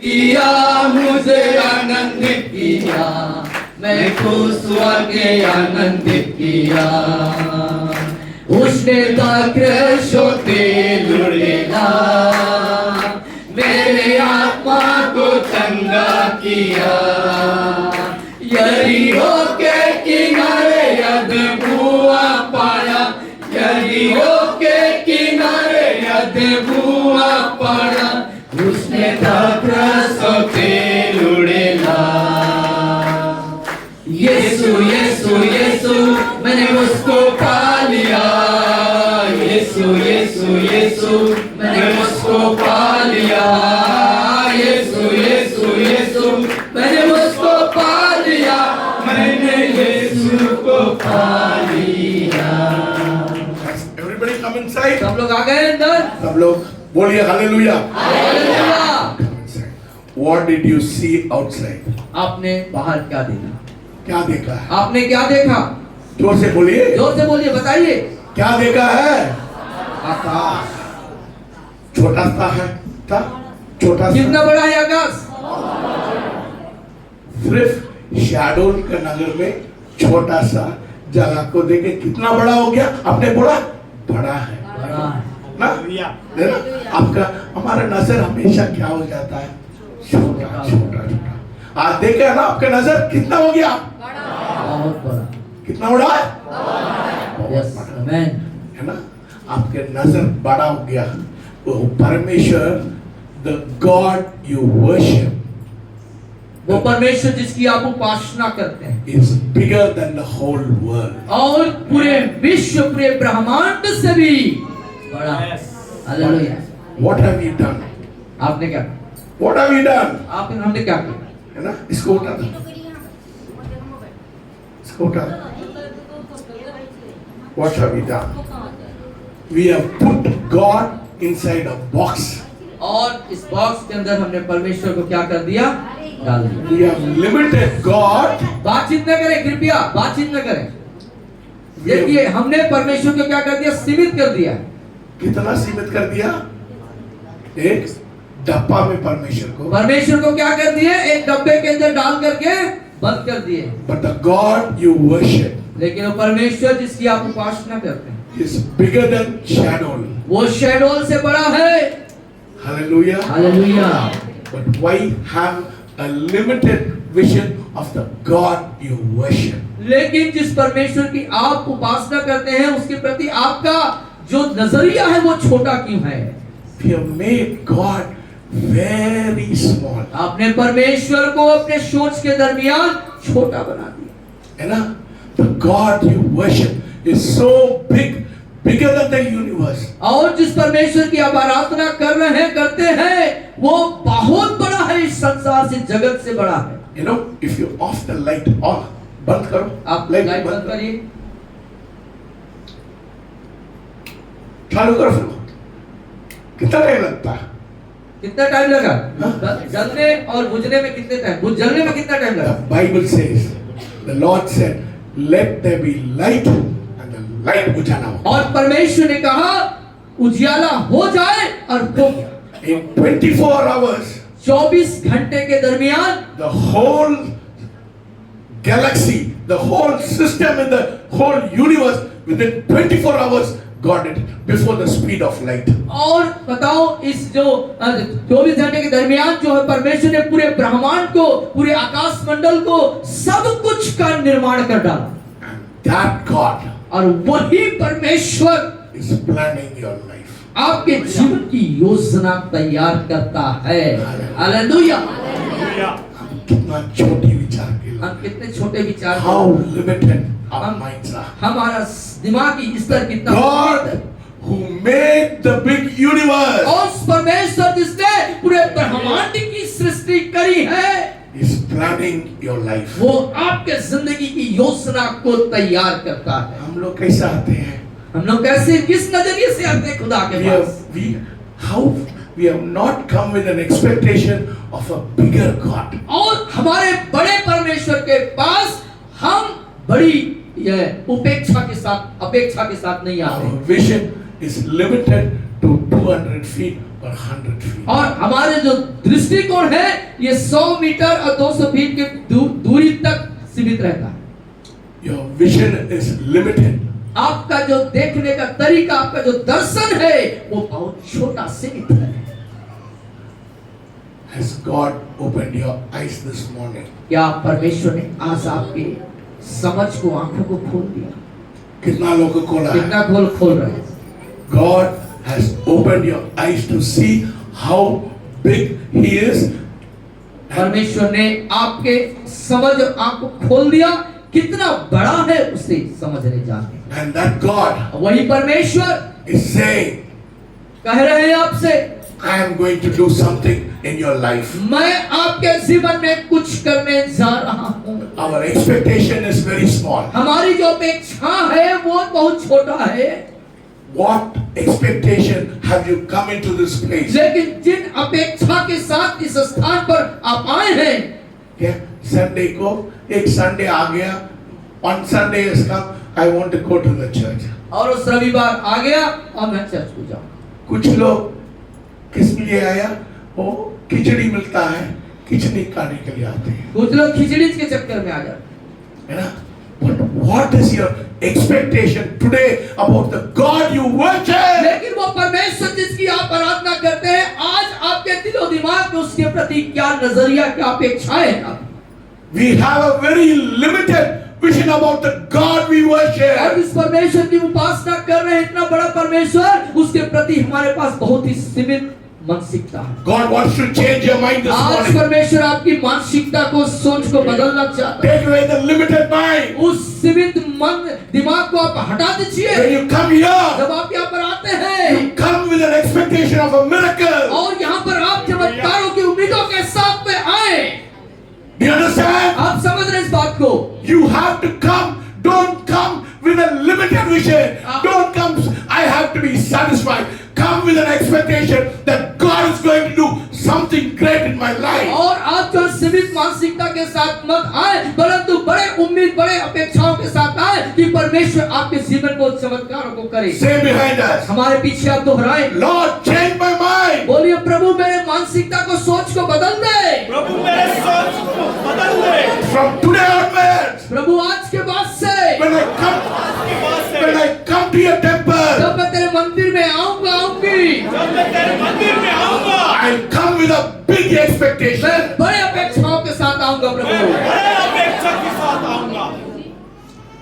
किया, मुझे आनंदित किया, मैं खुश होके आनंदित किया। उसने क्रोशोते लुढ़ेला, मेरे आत्मा को चंगा किया। यरीहो के किनारे अदबुआ पाया, यरीहो के किनारे अदबुआ पाया। उसने क्रोशोते लुढ़ेला। यीशु यीशु यीशु मैंने उसको पा लिया। यीशु यीशु यीशु मैंने उसको पा लिया। यीशु यीशु यीशु मैंने उसको पा लिया। मैंने यीशु को पा लिया। Everybody come inside. सब लोग आ गए अंदर। सब लोग बोलिए hallelujah. Hallelujah. What did you see outside? आपने बाहर क्या देखा? क्या देखा है? आपने क्या देखा? जोर से बोलिए। जोर से बोलिए, बताइए। क्या देखा है? आकाश। छोटा सा है, था छोटा सा। कितना बड़ा है आकाश? सिर्फ शैडोल के नगर में छोटा सा जगह को देखे कितना बड़ा हो गया। आपने बोला बड़ा है, बड़ा है ना? है ना? आपका हमारा नजर हमेशा क्या हो जाता है? छोटा छोटा छोटा। आज देखे है ना आपका नजर कितना हो गया? बहुत बड़ा। कितना बड़ा है? Yes amen. है ना? आपके नजर बड़ा हो गया। वो परमेश्वर, द गॉड यू वर्शिप, वो परमेश्वर जिसकी आप उपासना करते हैं, is bigger than the whole world. और पूरे विश्व, पूरे ब्रह्मांड से भी बड़ा है। Hallelujah. What have you done? आपने क्या? What have you done? हमने क्या किया? है ना? इसको उठा दो, इसको उठा दो। What have we done? We have put God inside a box. और इस बॉक्स के अंदर हमने परमेश्वर को क्या कर दिया? डाल दिया। We have limited God. बातचीत न करें, कृपया बातचीत न करें। देखिए हमने परमेश्वर को क्या कर दिया? सीमित कर दिया। कितना सीमित कर दिया? एक डब्बा में परमेश्वर को क्या कर दिए? एक डब्बे के अंदर डाल करके बंद कर दिए। But the God you worship, लेकिन वो परमेश्वर जिसकी आप उपासना करते हैं, is bigger than Shadow. वो शैडोल से बड़ा है। Hallelujah. Hallelujah. But why have a limited vision of the God you worship? लेकिन जिस परमेश्वर की आप उपासना करते हैं उसके प्रति आपका जो नजरिया है वो छोटा क्यों है? We have made God very small. आपने परमेश्वर को अपने सोच के दरमियान छोटा बना दिया। है ना? The God you worship is so big, bigger than the universe. और जिस परमेश्वर की आप आराधना कर रहे हैं, करते हैं, वो बहुत बड़ा है, इस संसार से, जगत से बड़ा है। You know, if you off the light, off, बंद करो, आप लाइट बंद करिए, चालू करो फिर। कितना टाइम लगता है? कितना टाइम लगा? जलने और बुझने में कितने टाइम? जलने में कितना टाइम लगा? The Bible says, the Lord said, let there be light, and the light बुझाना हो। और परमेश्वर ने कहा उजियाला हो जाए और हो गया। In 24 hours, 24 घंटे के दरमियान the whole galaxy, the whole system in the whole universe, within 24 hours, got it before the speed of light. और बताओ, इस जो 24 घंटे के दरमियान जो है परमेश्वर ने पूरे ब्रह्मांड को, पूरे आकाश मंडल को, सब कुछ का निर्माण कर डाला। And that God और वही परमेश्वर is planning your life. आपके जीवन की योजना तैयार करता है। हालेलुया। कितना छोटी विचार के लोग, हम कितने छोटे विचार, how limited our minds are. हमारा दिमागी स्तर कितना। God who made the big universe और परमेश्वर जिसने पूरे ब्रह्मांड की सृष्टि करी है, is planning your life. वो आपके जिंदगी की योजना को तैयार करता है। हम लोग कैसे आते हैं? हम लोग कैसे, किस नजरिए से आते हैं खुदा के पास? We have not come with an expectation of a bigger God. और हमारे बड़े परमेश्वर के पास हम बड़ी अपेक्षा के साथ नहीं आते। Our vision is limited to 200 feet or 100 feet. और हमारे जो दृष्टिकोण है ये 100 मीटर और 200 फीट के दूरी तक सीमित रहता है। Your vision is limited. आपका जो देखने का तरीका, आपका जो दर्शन है वो बहुत छोटा सीमित है। Has God opened your eyes this morning? क्या परमेश्वर ने आज आपके समझ को, आंखों को खोल दिया? कितना लोगों को खोला है? कितना खोल रहे हैं? God has opened your eyes to see how big He is. परमेश्वर ने आपके समझ और आंख को खोल दिया, कितना बड़ा है उसे समझने जानने। And that God वही परमेश्वर is saying, कह रहे हैं आपसे, I am going to do something in your life. मैं आपके जीवन में कुछ करने जा रहा हूँ। Our expectation is very small. हमारी जो अपेक्षा है वो बहुत छोटा है। What expectation have you come into this place? लेकिन जिन अपेक्षा के साथ इस स्थान पर आप आए हैं, क्या संडे को एक संडे आ गया, on Sunday has come, I want to go to the church. और उस रविवार आ गया और मैं चर्च को जाऊँ। कुछ लोग किस लिए आया? वो खिचड़ी मिलता है, खिचड़ी खाने के लिए आते हैं, कुछ लोग खिचड़ी के चक्कर में आ जाते हैं, है ना? But what is your expectation today about the God you worship? लेकिन वो परमेश्वर जिसकी आप आराधना करते हैं, आज आपके दिलो दिमाग में उसके प्रति क्या नजरिया, क्या अपेक्षाएं हैं? We have a very limited vision about the God we worship. और इस परमेश्वर की उपासना कर रहे हैं, इतना बड़ा परमेश्वर, उसके प्रति हमारे पास बहुत ही सीमित मानसिकता है। God wants to change your mind this आज morning. परमेश्वर आपकी मानसिकता को, सोच को बदलना चाहता है। Take away the limited mind. उस सीमित मन, दिमाग को आप हटा दीजिए। When you come here, जब आप यहाँ पर आते हैं you come with an expectation of a miracle. और यहाँ पर आप चमत्कारों की उम्मीदों के साथ में आए। Do you understand? आप समझ रहे हैं इस बात को? You have to come. Don't come with a limited vision. Don't come, I have to be satisfied. Come with an expectation that God is going to do something great in my life. और आप जो सीमित मानसिकता के साथ मत आए, परंतु बड़े उम्मीद, बड़े अपेक्षाओं के साथ आए कि परमेश्वर आपके जीवन को, चमत्कारों को करे। Say behind us, हमारे पीछे आप दोहराएं, Lord, change my mind. बोलिए प्रभु मेरे मानसिकता को, सोच को बदल दे। प्रभु मेरे सोच को बदल दे। From today onwards, प्रभु आज के बाद से when I come to your temple, जब मैं तेरे मंदिर में आऊंगा, आऊंगी, जब मैं तेरे मंदिर में आऊंगा, I'll come with a big expectation. मैं बड़े अपेक्षाओं के साथ आऊंगा मैं प्रभु। बड़े अपेक्षा के साथ आऊंगा।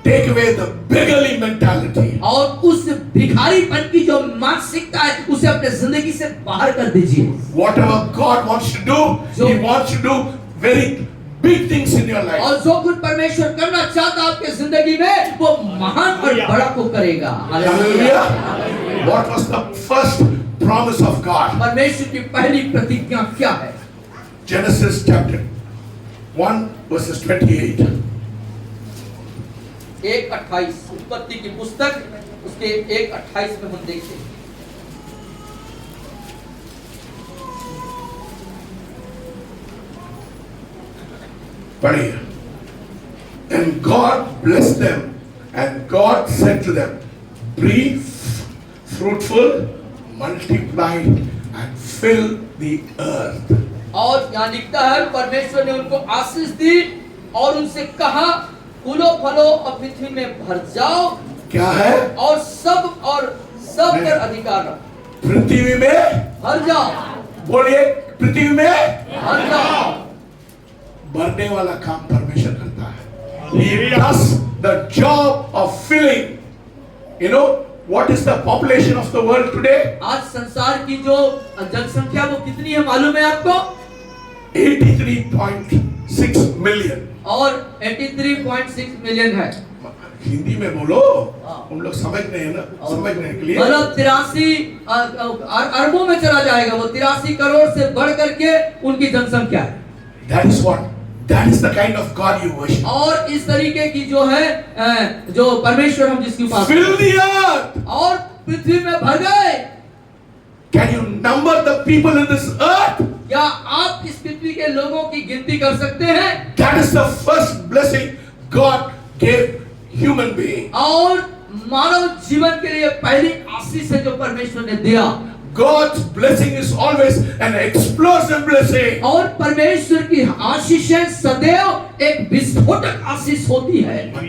Take away the beggarly mentality. और उस भिखारीपन की जो मानसिकता है उसे अपने जिंदगी से बाहर कर दीजिए। Whatever God wants to do, He wants to do very big things in your life. और जो कुछ परमेश्वर करना चाहता है आपके जिंदगी में, वो महान और बड़ा को करेगा। Hallelujah. What was the first promise of God? परमेश्वर की पहली प्रतिज्ञा क्या है? Genesis chapter 1 verses 28. 1:28 उत्पत्ति की पुस्तक, उसके 1:28 में हम देखते हैं। पढ़िए. And God blessed them, and God said to them, be fruitful, multiply, and fill the earth. और यहाँ लिखता है, परमेश्वर ने उनको आशीष दी और उनसे कहा, फूलो फलो और पृथ्वी में भर जाओ। क्या है? और सब पर अधिकार रखो। पृथ्वी में भर जाओ। बोलिए, पृथ्वी में भर जाओ। भरने वाला काम परमेश्वर करता है. He does the job of filling. You know what is the population of the world today? आज संसार की जो जनसंख्या वो कितनी है मालूम है आपको? 83.6 million. और 83.6 मिलियन है। हिंदी में बोलो, हम लोग समझने हैं ना, समझने के लिए। मतलब 83 अरबों में चला जाएगा, वो 83 करोड़ से बढ़ करके उनकी जनसंख्या है। That is what. That is the kind of God you worship. और इस तरीके की जो है, जो परमेश्वर हम जिसकी उपासना, Fill the earth. और पृथ्वी में भर गए। Can you number the people in this earth? क्या आप इस पृथ्वी के लोगों की गिनती कर सकते हैं? That is the first blessing God gave human being. और मानव जीवन के लिए पहली आशीष है जो परमेश्वर ने दिया। God's blessing is always an explosive blessing. और परमेश्वर की आशीषें सदैव एक विस्फोटक आशीष होती है। But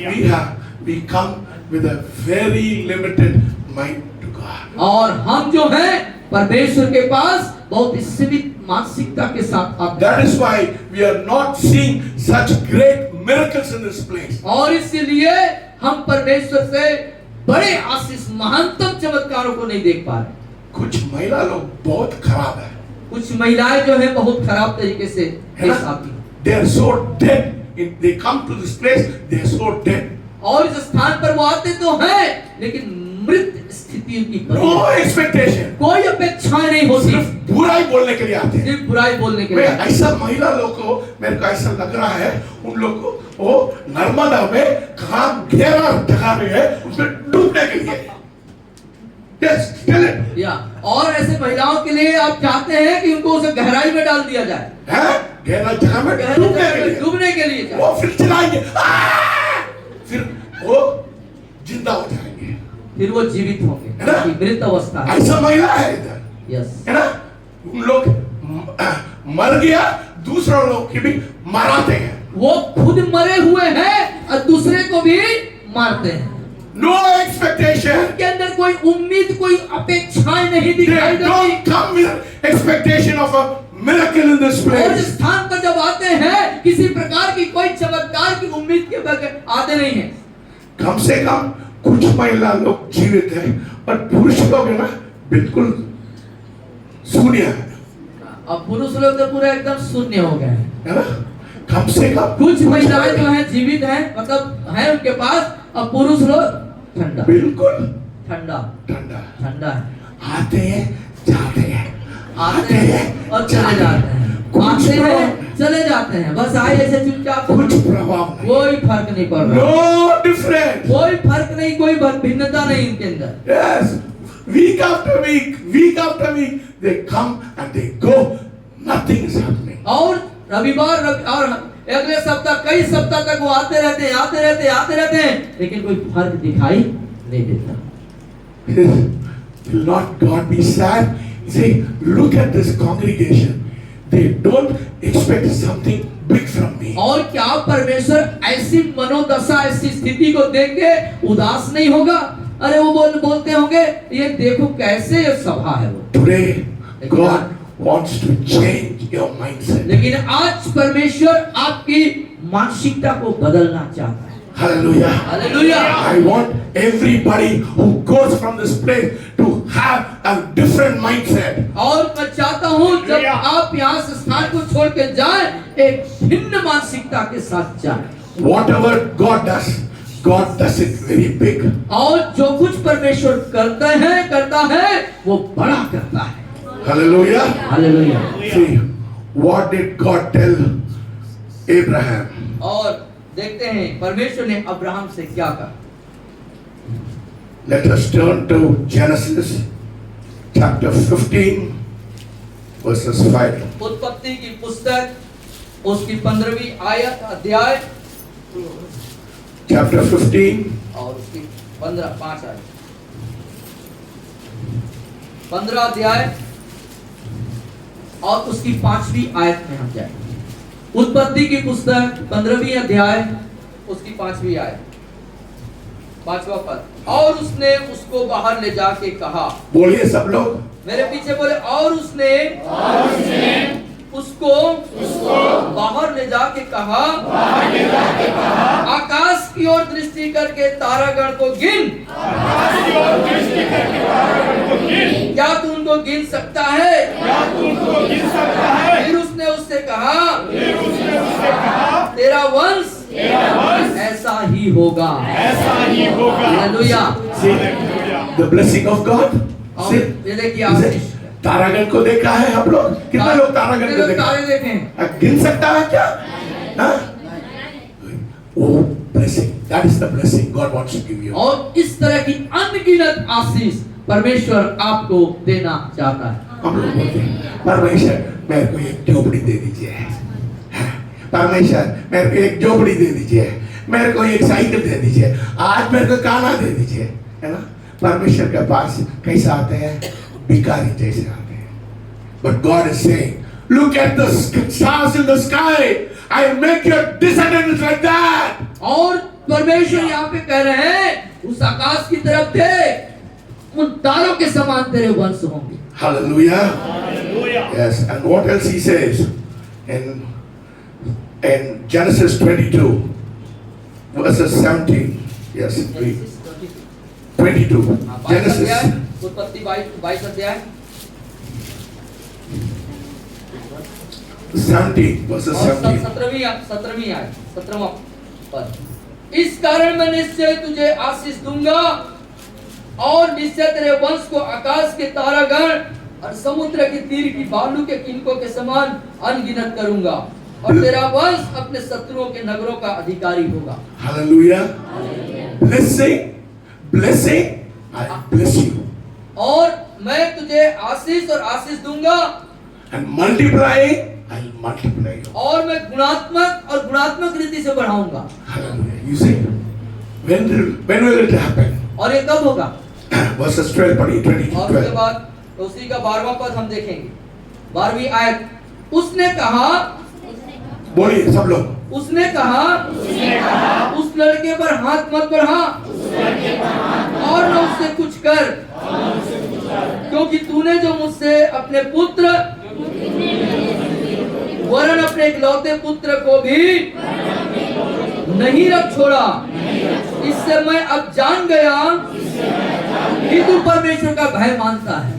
we come with a very limited mind to God. और हम जो हैं परमेश्वर के पास बहुत ही सीमित मानसिकता के साथ आते हैं। That is why we are not seeing such great miracles in this place. और इसीलिए हम परमेश्वर से बड़े आशीष महानतम चमत्कारों को नहीं देख पा रहे। कुछ महिला लोग बहुत खराब है। कुछ महिलाएं जो है बहुत खराब तरीके से पेश आती हैं। They are so dead. If they come to this place, they are so dead. और इस स्थान पर वो आते तो हैं लेकिन मृत स्थिति उनकी No expectation. कोई अपेक्षाएं नहीं होती, सिर्फ बुराई बोलने के लिए आते हैं। सिर्फ बुराई बोलने के मैं लिए। ऐसा महिला लोग को मेरे को ऐसा लग रहा है उन लोग को वो नर्मदा में कहाँ घेरा ढका रहे हैं उसमें डूबने के लिए। Yes, tell it. या और ऐसे महिलाओं के लिए आप चाहते हैं कि उनको उसे गहराई में डाल दिया जाए, हैं? गहरा जगह में गहरे डूबने जगह के में लिए। डूबने के लिए वो फिर चिल्लाएंगे, फिर वो जिंदा हो जाएंगे। फिर वो जीवित होंगे, है ना? कि मृत अवस्था है। ऐसा महिला है इधर, यस, है ना? उन लोग मर गया, दूसरों लोग की भी मराते हैं। वो खुद मरे हुए हैं और दूसरे को भी मारते हैं। No expectation. उनके अंदर कोई उम्मीद, कोई अपेक्षाएं नहीं They दिखाई देती। don't come with expectation of a miracle in this और place. इस स्थान पर जब आते हैं किसी प्रकार की कोई चमत्कार की उम्मीद के बगैर आते नहीं हैं। कम से कम कुछ महिला लोग जीवित हैं और पुरुष लोग है ना बिल्कुल शून्य है, अब पुरुष लोग तो पूरा एकदम शून्य हो गए हैं। है ना? कम से कम कुछ महिलाएं जो हैं जीवित हैं, मतलब हैं उनके पास, और पुरुष लोग ठंडा बिल्कुल ठंडा ठंडा ठंडा है। आते हैं जाते हैं आते हैं और चले जाते हैं, आते हैं चले जाते हैं, बस आए ऐसे चुपचाप, कुछ प्रभाव नहीं। कोई फर्क नहीं पड़ रहा, No difference. कोई फर्क नहीं, कोई भिन्नता नहीं इनके अंदर। Yes, week after week, they come and they go. Nothing is happening. और रविवार और अगले सप्ताह कई सप्ताह तक वो आते रहते हैं, लेकिन कोई फर्क दिखाई नहीं देता। Will not God be sad? See, look at this congregation. They don't expect something big from me. और क्या परमेश्वर ऐसी मनोदशा, ऐसी स्थिति को देख के उदास नहीं होगा? अरे वो बोलते होंगे ये देखो कैसे ये सभा है वो। Today, God wants to change your mindset. लेकिन आज परमेश्वर आपकी मानसिकता को बदलना चाहता है। Hallelujah. Hallelujah. I want everybody who goes from this place to have a different mindset. और मैं चाहता हूँ जब आप यहाँ से स्थान को छोड़ के जाएं, एक भिन्न मानसिकता के साथ जाएं। Whatever God does it very big. और जो कुछ परमेश्वर करता है वो बड़ा करता है। Hallelujah. Hallelujah. See, what did God tell Abraham? और देखते हैं परमेश्वर ने अब्राहम से क्या कहा। Let us turn to Genesis chapter 15 verses 5. उत्पत्ति की पुस्तक उसकी 15वीं अध्याय Chapter 15 और उसकी 5 आयत, 15 अध्याय और उसकी 5वीं आयत में हम जाएंगे। उत्पत्ति की पुस्तक 15वीं अध्याय उसकी 5वीं आयत, 5वां पद। और उसने उसको बाहर ले जाके कहा, बोलिए सब लोग, मेरे पीछे बोले, और उसने उसको बाहर ले जाके कहा, आकाश की ओर दृष्टि करके तारागण को गिन, क्या तू उनको गिन सकता है? फिर उसने उससे कहा, तेरा वंश ऐसा ही होगा। Hallelujah. the blessing of God. और ये देखिए आशीष। तारागण को देखा है आप लोग? कितने लोग तारागण को देखा? तारे देखें। गिन सकता है क्या? हाँ? Oh, blessing. That is the blessing God wants to give you. और इस तरह की अनगिनत आशीष परमेश्वर आपको देना चाहता है। हम लोग बोलते हैं, परमेश्वर मेरे को एक झोपड़ी दे दीजिए, परमेश्वर मेरे को एक झोपड़ी दे दीजिए, मेरे को एक साइकिल दे दीजिए, आज मेरे को गाना दे दीजिए, है ना? परमेश्वर के पास कैसा आते हैं? भिखारी जैसे आते हैं. But God is saying, look at the stars in the sky. I make your descendants like that. और परमेश्वर यहाँ पे कह रहे हैं उस आकाश की तरफ देख, उन तारों के समान तेरे वंश होंगे. Hallelujah. Hallelujah. Yes, and what else he says in Genesis 22, verses 17. Yes, read. 22. Genesis. उत्पत्ति 22 अध्याय 17, verses 17. 17वीं आयत 17वां पद. इस कारण मैं निश्चय तुझे आशीष दूंगा और निश्चय तेरे वंश को आकाश के तारागण और समुद्र के तीर की बालू के किनकों के समान अनगिनत करूंगा और तेरा वंश अपने शत्रुओं के नगरों का अधिकारी होगा. Hallelujah. Blessing, I bless you. और मैं तुझे आशीष और आशीष दूंगा And multiplying, I'll multiply you. और मैं गुणात्मक रीति से बढ़ाऊंगा. Hallelujah. You see, when will it happen? और ये कब होगा? Verses 12, 20, और उसके 12. बाद उसी का 12वां पद हम देखेंगे. 12वीं आयत. उसने कहा, बोलिए सब लोग. उसने कहा उस लड़के पर हाथ मत बढ़ा और न उससे कुछ कर, क्योंकि तूने जो मुझसे अपने पुत्र वरन अपने इकलौते पुत्र को भी नहीं रख छोड़ा. इससे मैं अब जान गया कि तू परमेश्वर का भय मानता है.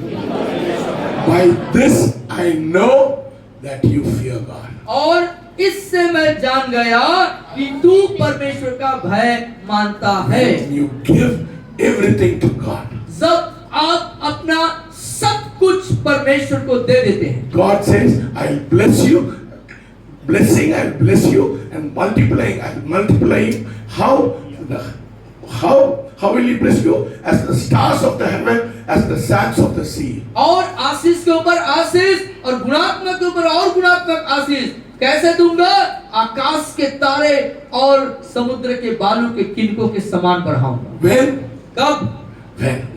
By this I know that you fear God. और इससे मैं जान गया कि तू परमेश्वर का भय मानता है. You give everything to God. जब आप अपना सब कुछ परमेश्वर को दे देते हैं. God says, I'll bless you. Blessing, I'll bless you, and multiplying, I'll multiply you. How will He bless you? As the stars of the heaven, as the sands of the sea. और आशीष के ऊपर आशीष और गुणात्मक के ऊपर और गुणात्मक आशीष कैसे दूंगा? आकाश के तारे और समुद्र के बालू के किनकों के समान बढ़ाऊंगा. When? कब?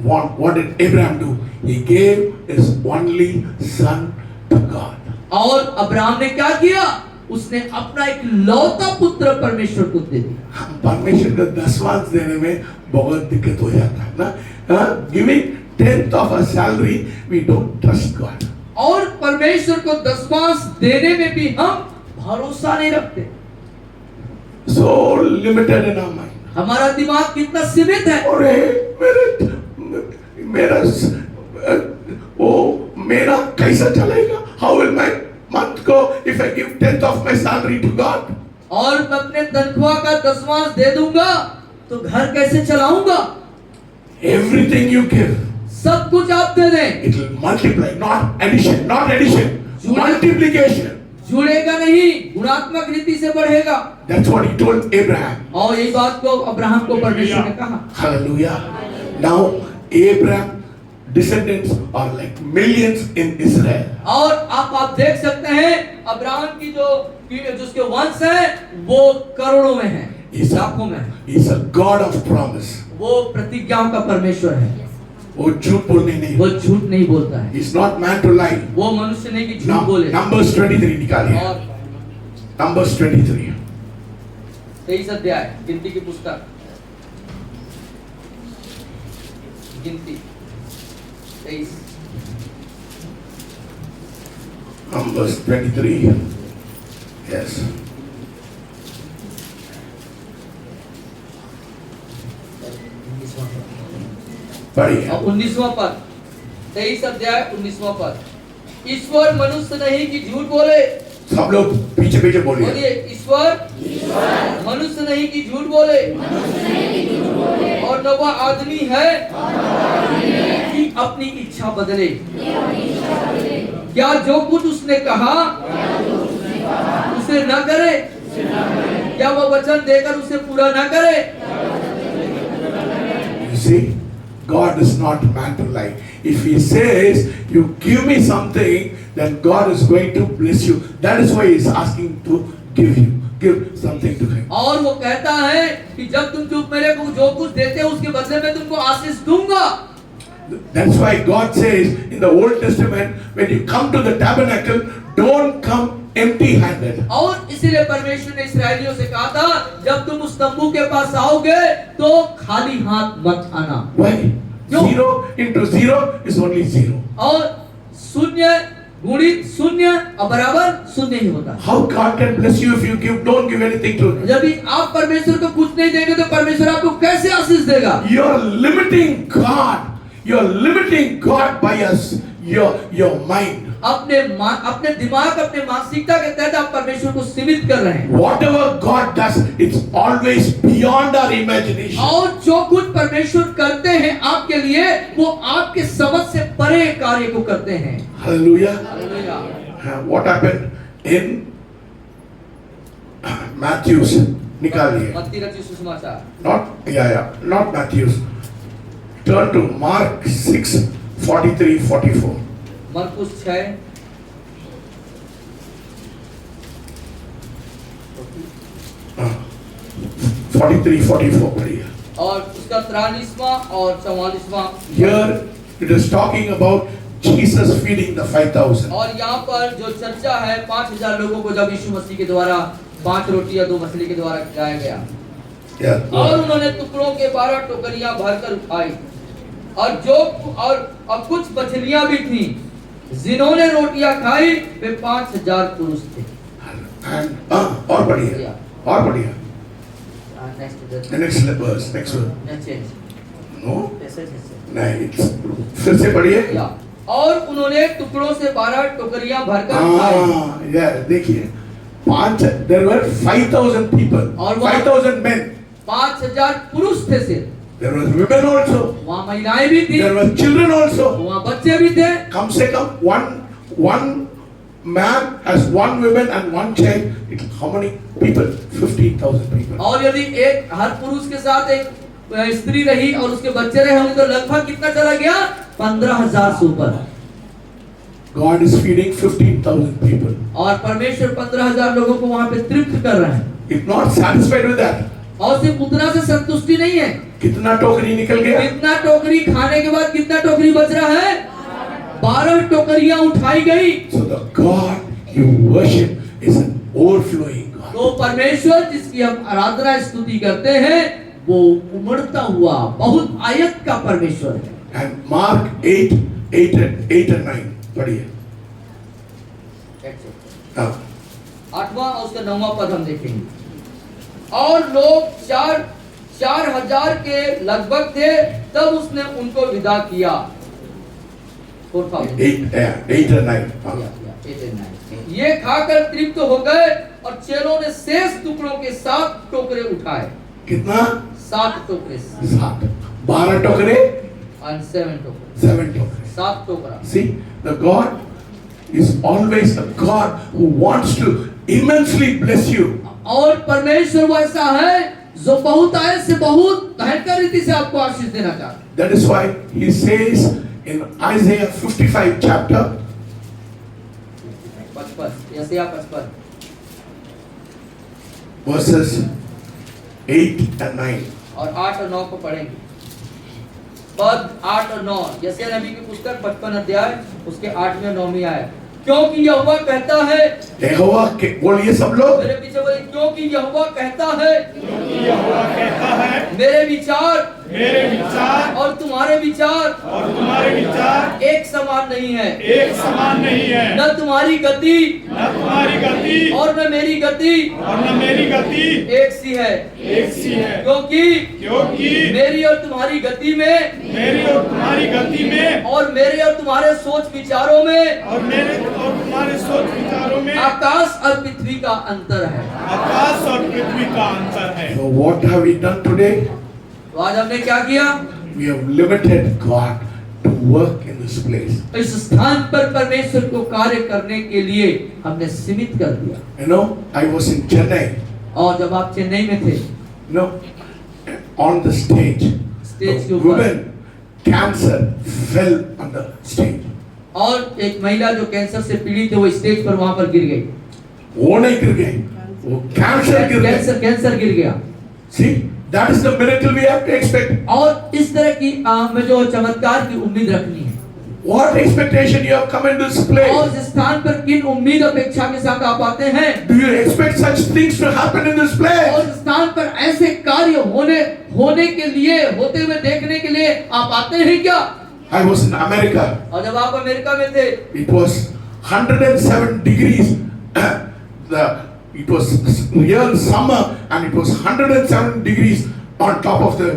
What did Abraham do? He gave his only son to God. और अब्राहम ने क्या किया? उसने अपना एक लौता पुत्र परमेश्वर को दे दिया. परमेश्वर को दसवांश देने में बहुत दिक्कत हो जाता है ना. Giving 10th of our salary, we don't trust God. और परमेश्वर को दसवांश देने में भी हम भरोसा नहीं रखते. So limited in our mind. हमारा दिमाग कितना सीमित है. और मेरा कैसा चलेगा? How will my month go if I give 10th of my salary to God? और मैं अपने तनख्वाह का दसवांश दे दूंगा तो घर कैसे चलाऊंगा? Everything you give, सब कुछ आप दे दें, it will multiply, not addition, multiplication. जुड़ेगा नहीं, गुणात्मक रीति से बढ़ेगा. That's what He told Abraham. और यही बात को अब्राहम को परमेश्वर ने कहा. Hallelujah. Now Abraham descendants are like millions in Israel. और आप देख सकते हैं अब्राहम की जिसके वंश है वो करोड़ों में है, लाखों में है. He's a God of promise. वो प्रतिज्ञाओं का परमेश्वर है. वो झूठ बोलने नहीं. वो झूठ नहीं बोलता है. He's not man to lie. वो मनुष्य नहीं कि झूठ बोले. Numbers 23 निकालिए. और Numbers 23. 23 अध्याय गिनती की पुस्तक. गिनती 23. Numbers 23. Yes. पढ़िए. और 19वां पद. 23 अध्याय 19वां पद. ईश्वर मनुष्य नहीं कि झूठ बोले. सब लोग पीछे पीछे बोलिए. बोलिए ईश्वर मनुष्य नहीं कि झूठ बोले और न वह आदमी है कि अपनी इच्छा बदले. क्या जो कुछ उसने कहा उसे न करे? क्या वह वचन देकर उसे पूरा न करे? You see, God is not man to lie. If He says, you give me something, then God is going to bless you. That is why He is asking to give something to Him. और वो कहता है कि जब तुम मेरे को जो कुछ देते हो उसके बदले में तुमको आशीष दूंगा. That's why God says in the Old Testament, when you come to the tabernacle, don't come empty-handed. और इसीलिए परमेश्वर ने इस्राएलियों से कहा था, जब तुम उस तंबू के पास आओगे तो खाली हाथ मत आना। Why? क्यों? 0 into 0 is only 0. और शून्य गुणित शून्य और बराबर शून्य ही होता है। How God can bless you if you don't give anything to Him? यदि आप परमेश्वर को कुछ नहीं देंगे तो परमेश्वर आपको कैसे आशीष देगा? You're limiting God. You're limiting God by your mind. अपने दिमाग, अपने मानसिकता के तहत आप परमेश्वर को सीमित कर रहे हैं। Whatever God does, it's always beyond our imagination. और जो कुछ परमेश्वर करते हैं आपके लिए, वो आपके समझ से परे कार्य को करते हैं। Hallelujah. Hallelujah. What happened in Matthew's? निकालिए। मत्ती रचित सुसमाचार। Not Matthew's. Turn to Mark 6:43-44. मरकुस 6 43-44 पढ़िए। और उसका 43वां और 44वां। Here it is talking about Jesus feeding the 5,000. और यहाँ पर जो चर्चा है 5,000 लोगों को जब यीशु मसीह के द्वारा 5 रोटी या 2 मछली के द्वारा खिलाया गया। Yeah. और उन्होंने टुकड़ों के 12 टोकरियां भरकर उठाई और कुछ मछलियां भी थीं। जिन्होंने रोटियां खाई वे 5,000 पुरुष थे। And और बढ़िया। Next verse. No. नहीं, फिर से पढ़िए। और उन्होंने टुकड़ों से 12 टोकरियां भरकर खाई। देखिए, there were 5,000 people, और 5,000 men. 5,000 पुरुष थे सिर्फ। There were women also. वहाँ महिलाएं भी थी। There were children also. वहाँ बच्चे भी थे। कम से कम one man has 1 woman and 1 child. How many people? 15,000 people. और यदि एक हर पुरुष के साथ एक स्त्री रही और उसके बच्चे रहे होंगे तो लगभग कितना चला गया? 15,000 से ऊपर। God is feeding 15,000 people. और परमेश्वर 15,000 लोगों को वहाँ पे तृप्त कर रहे हैं। If not satisfied with that, और सिर्फ उतना से संतुष्टि नहीं है। कितना टोकरी निकल गया? कितना टोकरी खाने के बाद कितना टोकरी बच रहा है? 12 टोकरियां उठाई गई। So the God you worship is an overflowing God. तो परमेश्वर जिसकी हम आराधना स्तुति करते हैं वो उमड़ता हुआ बहुत आयत का परमेश्वर है। And Mark 8 and 9 पढ़िए। 8वां और उसका 9वां पद हम देखेंगे। और लोग 4,000 के लगभग थे, तब उसने उनको विदा किया। 8 and 9 ये खाकर तृप्त हो गए और चेलों ने शेष टुकड़ों के 7 टोकरे उठाए। कितना? 7 टोकरे। 7 12 टोकरे and 7 टोकरे। 7 टोकरे। 7 टोकरा। See, the God is always a God who wants to immensely bless you. और परमेश्वर वैसा है जो बहुत आयत से बहुत भयंकर रीति से आपको आशीष देना चाहता है। That is why he says in Isaiah 55 chapter 55 verses 8 and 9. और 8 और 9 को पढ़ेंगे। पद 8 और 9 यशायाह नबी की पुस्तक 55 अध्याय उसके 8वें और 9वें आयत। क्योंकि यहोवा कहता है, यहोवा के बोलिए सब लोग, मेरे पीछे बोलिए, क्योंकि यहोवा कहता है, यहोवा कहता है, मेरे विचार और तुम्हारे विचार एक समान नहीं है, न तुम्हारी गति और न मेरी गति एक सी है, क्योंकि मेरी और तुम्हारी गति में और मेरे और तुम्हारे सोच विचारों में आकाश और पृथ्वी का अंतर है। So what have we done today? तो आज हमने क्या किया? We have limited God to work in this place. इस स्थान पर परमेश्वर को कार्य करने के लिए हमने सीमित कर दिया। You know, I was in Chennai. और जब आप चेन्नई में थे, You know, on the stage, Stage के the ऊपर। woman cancer fell on the stage. और एक महिला जो कैंसर से पीड़ित है वो स्टेज पर वहां पर गिर गई। वो नहीं गिर गई, वो कैंसर गिर गई। कैंसर गिर गया। See, That is the miracle we have to expect. और इस तरह की में जो चमत्कार की उम्मीद रखनी है। What expectation you have come in this और place? इस स्थान पर किन उम्मीद अपेक्षा के साथ आप आते हैं? Do you expect such things to happen in this और place? इस स्थान पर ऐसे कार्य होने के लिए, होते हुए देखने के लिए आप आते हैं क्या? I was in America. और जब आप अमेरिका में थे, It was 107 degrees. It was real summer and it was 107 degrees on top of the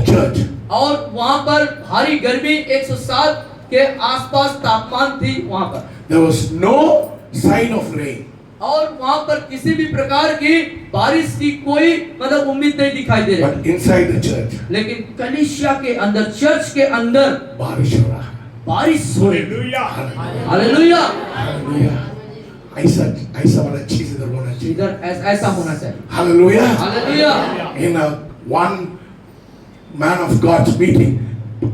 church. और वहां पर भारी गर्मी 107 के आसपास तापमान थी वहां पर। There was no sign of rain. और वहां पर किसी भी प्रकार की बारिश की कोई मतलब उम्मीद नहीं दिखाई दे रही। But inside the church, लेकिन कलीसिया के अंदर, चर्च के अंदर बारिश हो रहा है. बारिश हो रही। Hallelujah. हालेलुया। Hallelujah. ऐसा वाला चीज इधर होना चाहिए. इधर ऐसा होना चाहिए। Hallelujah. Hallelujah. In one man of God's meeting,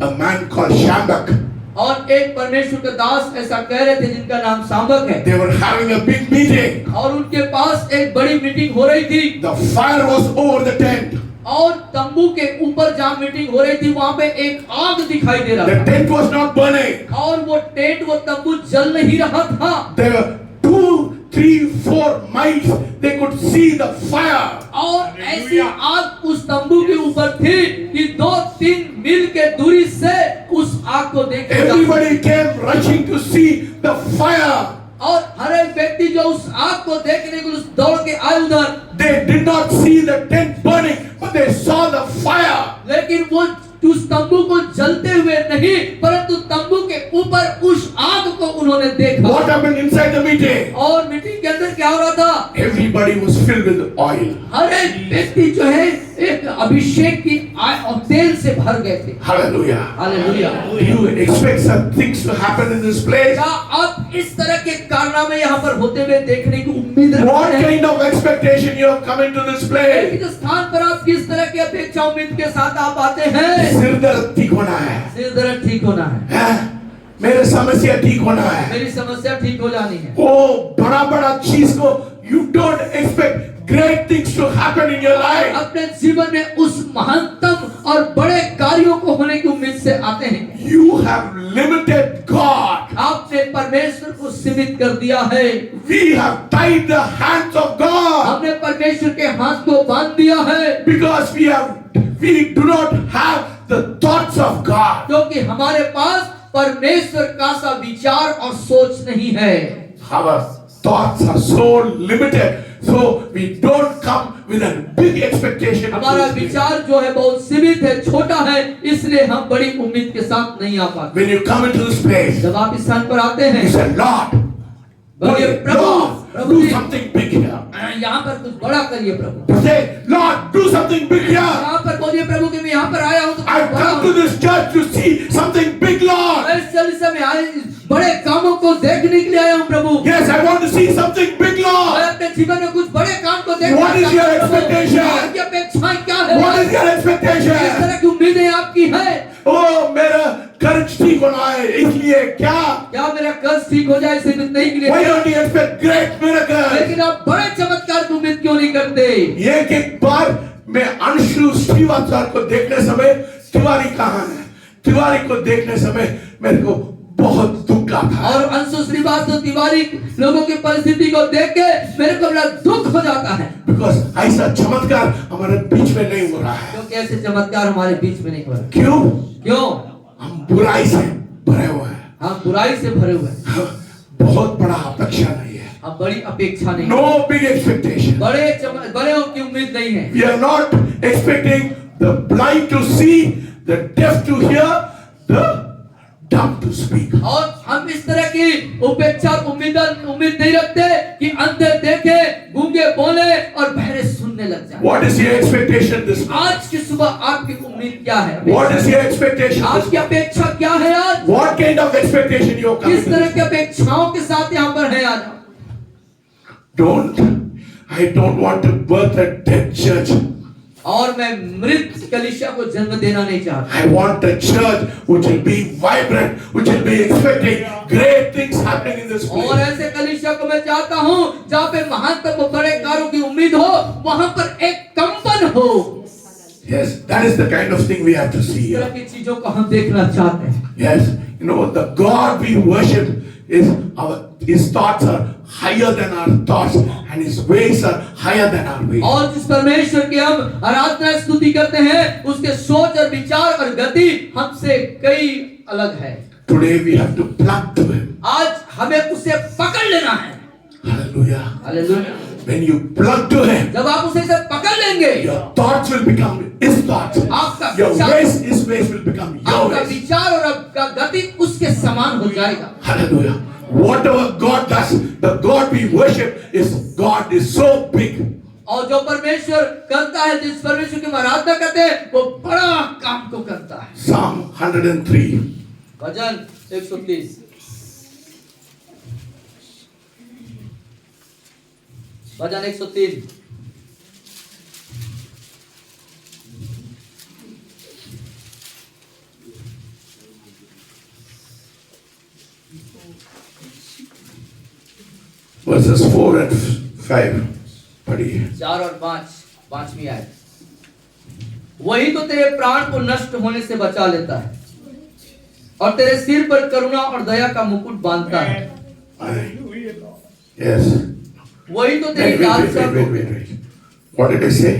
a man called Shambak, और एक परमेश्वर का दास ऐसा कह रहे थे जिनका नाम सांबक है। they were having a big meeting. और उनके पास एक बड़ी मीटिंग हो रही थी। The fire was over the tent. और तंबू के ऊपर जहाँ मीटिंग हो रही थी वहाँ पे एक आग दिखाई दे रहा The था। tent was not burning. और वो टेंट, वो तंबू जल नहीं रहा था। There were 2, 3, 4 miles. They could see the fire. और ऐसी आग उस तंबू के ऊपर थी कि 2-3 मील के दूरी से उस आग को देखा। Everybody came rushing to see the fire. और हर एक व्यक्ति जो उस आग को देखने के लिए दौड़ के आए उधर। They did not see the tent burning, but they saw the fire. लेकिन वो उस तंबू को जलते हुए नहीं, परंतु तंबू के ऊपर उस आग को उन्होंने देखा। What happened inside the meeting? और मीटिंग के अंदर क्या हो रहा था? Everybody was filled with oil. हर एक व्यक्ति जो है एक अभिषेक की और तेल से भर गए थे। Hallelujah. Hallelujah. Do you expect some things to happen in this place? क्या आप इस तरह के कारनामे यहाँ पर होते हुए देखने की उम्मीद What रखते हैं? kind of expectation you have come into this place? इस स्थान पर आप किस तरह की अपेक्षा उम्मीद के साथ आप आते हैं? सिर दर्द ठीक होना है. सिर दर्द ठीक होना है, हैं? मेरे समस्या ठीक होना है. मेरी समस्या ठीक हो जानी है। वो बड़ा चीज को you don't expect great things to happen in your life. अपने जीवन में उस महत्तम और बड़े कार्यों को होने की उम्मीद से आते हैं। You have limited God. आपने परमेश्वर को सीमित कर दिया है। We have tied the hands of God हमने परमेश्वर के हाथ को बांध दिया है, because we do not have the thoughts of God. क्योंकि हमारे पास परमेश्वर का सा विचार और सोच नहीं है। Our thoughts are so limited, so we don't come with a big expectation. हमारा विचार जो है बहुत सीमित है, छोटा है, इसलिए हम बड़ी उम्मीद के साथ नहीं आ पाते। When you come into this place, जब आप इस स्थान पर आते हैं, you say, Lord, बोलिए प्रभु, प्रभु do ji, something big here. यहाँ पर कुछ बड़ा करिए प्रभु। Say, Lord, do something big here. यहाँ पर बोलिए प्रभु कि मैं यहाँ पर आया हूँ तो I've come to this church to see something big, Lord. मैं इस कलीसिया में आए बड़े कामों को देखने के लिए आया हूँ प्रभु। Yes, I want to see something big, मैं Lord. अपने जीवन में कुछ बड़े काम को देखना What is your चाहता हूँ प्रभु। expectation? आपकी अपेक्षाएं क्या है? What is your किस expectation? तरह की उम्मीदें आपकी है? Oh, मेरा कर्ज ठीक होना है, इसलिए क्या? क्या मेरा कर्ज ठीक हो जाए इसे नहीं के लिए? Why don't you expect great miracles? लेकिन आप बड़े चमत्कार की उम्मीद क्यों नहीं करते? एक बार मैं अंशु श्रीवास्तव को देखने समय, तिवारी कहाँ है? तिवारी को देखने समय मेरे को बहुत दुख आता है। और अंशु श्रीवास्तव तिवारी लोगों की परिस्थिति को देख के मेरे को बड़ा दुख हो जाता है। Because ऐसा चमत्कार हमारे बीच में नहीं हो रहा है। क्योंकि ऐसे चमत्कार हमारे बीच में नहीं हो रहे। क्यों? क्यों? हम बुराई से भरे हुए हैं। हम बुराई से भरे हुए हैं। हाँ, बहुत बड़ा अपेक्षा नहीं है। हम बड़ी अपेक्षा नहीं। No big expectation. बड़े की उम्मीद नहीं है। We are not expecting the blind to see, the deaf to hear, the dumb to speak. और हम इस तरह की उपेक्षा उम्मीद नहीं रखते कि अंधे देखे, गूंगे बोले और बहरे सुनने लग जाए। What is your expectation this morning? आज की सुबह आपकी उम्मीद क्या है? What is your expectation? आपकी अपेक्षा क्या है आज? What kind of expectation you are coming किस तरह to? की अपेक्षाओं के साथ यहाँ पर है आज? I don't want to birth a dead church. और मैं मृत कलीसिया को जन्म देना नहीं चाहता। I want a church which will be vibrant, which will be expecting great things happening in this और place. ऐसे कलीसिया को मैं चाहता हूँ जहाँ पे महानतम बड़े कार्यों की उम्मीद हो, वहाँ पर एक कंपन हो। Yes, that is the kind of thing we have to see इस तरह here. की चीजों को हम देखना चाहते हैं। Yes, you know, the God we worship is His thoughts are higher than our thoughts, and His ways are higher than our ways. और जिस परमेश्वर की हम आराधना स्तुति करते हैं, उसके सोच और विचार और गति हमसे कई अलग है। Today we have to plug to Him. आज हमें उसे पकड़ लेना है। Hallelujah. Hallelujah. When you plug to Him, जब आप उसे से पकड़ लेंगे, your thoughts will become His thoughts. आपका Your विचार- ways, His ways will become your आपका ways. विचार और आपका गति उसके समान हो जाएगा। Hallelujah. Whatever God does, the God we worship is God is so big. और जो परमेश्वर करता है, जिस परमेश्वर की हम आराधना करते हैं, वो बड़ा काम को करता है। Psalm 103. Bhajan 130। Bhajan 103। Verses 4 and 5. पढ़िए। 4 और 5, 5वीं आयत। वही तो तेरे प्राण को नष्ट होने से बचा लेता है और तेरे सिर पर करुणा और दया का मुकुट बांधता है। Hallelujah, Lord. Yes. वही तो तेरी Wait. लालसा को What did I say?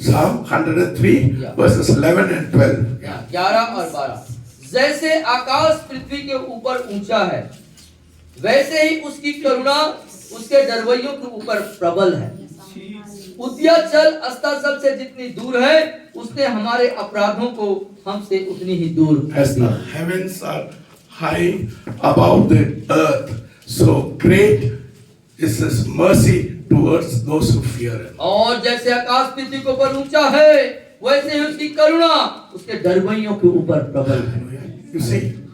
Psalm 103 Yeah. verses 11 and 12. 11 और 12। जैसे आकाश पृथ्वी के ऊपर ऊंचा है, वैसे ही उसकी करुणा उसके डरवैयों के ऊपर प्रबल है। उद्याचल अस्ताचल से जितनी दूर है, उसने हमारे अपराधों को हमसे उतनी ही दूर कर As the दिया। heavens are high above the earth, so great is His mercy towards those who fear Him. और जैसे आकाश पृथ्वी के ऊपर ऊंचा है, वैसे ही उसकी करुणा उसके डरवैयों के ऊपर प्रबल है। You see,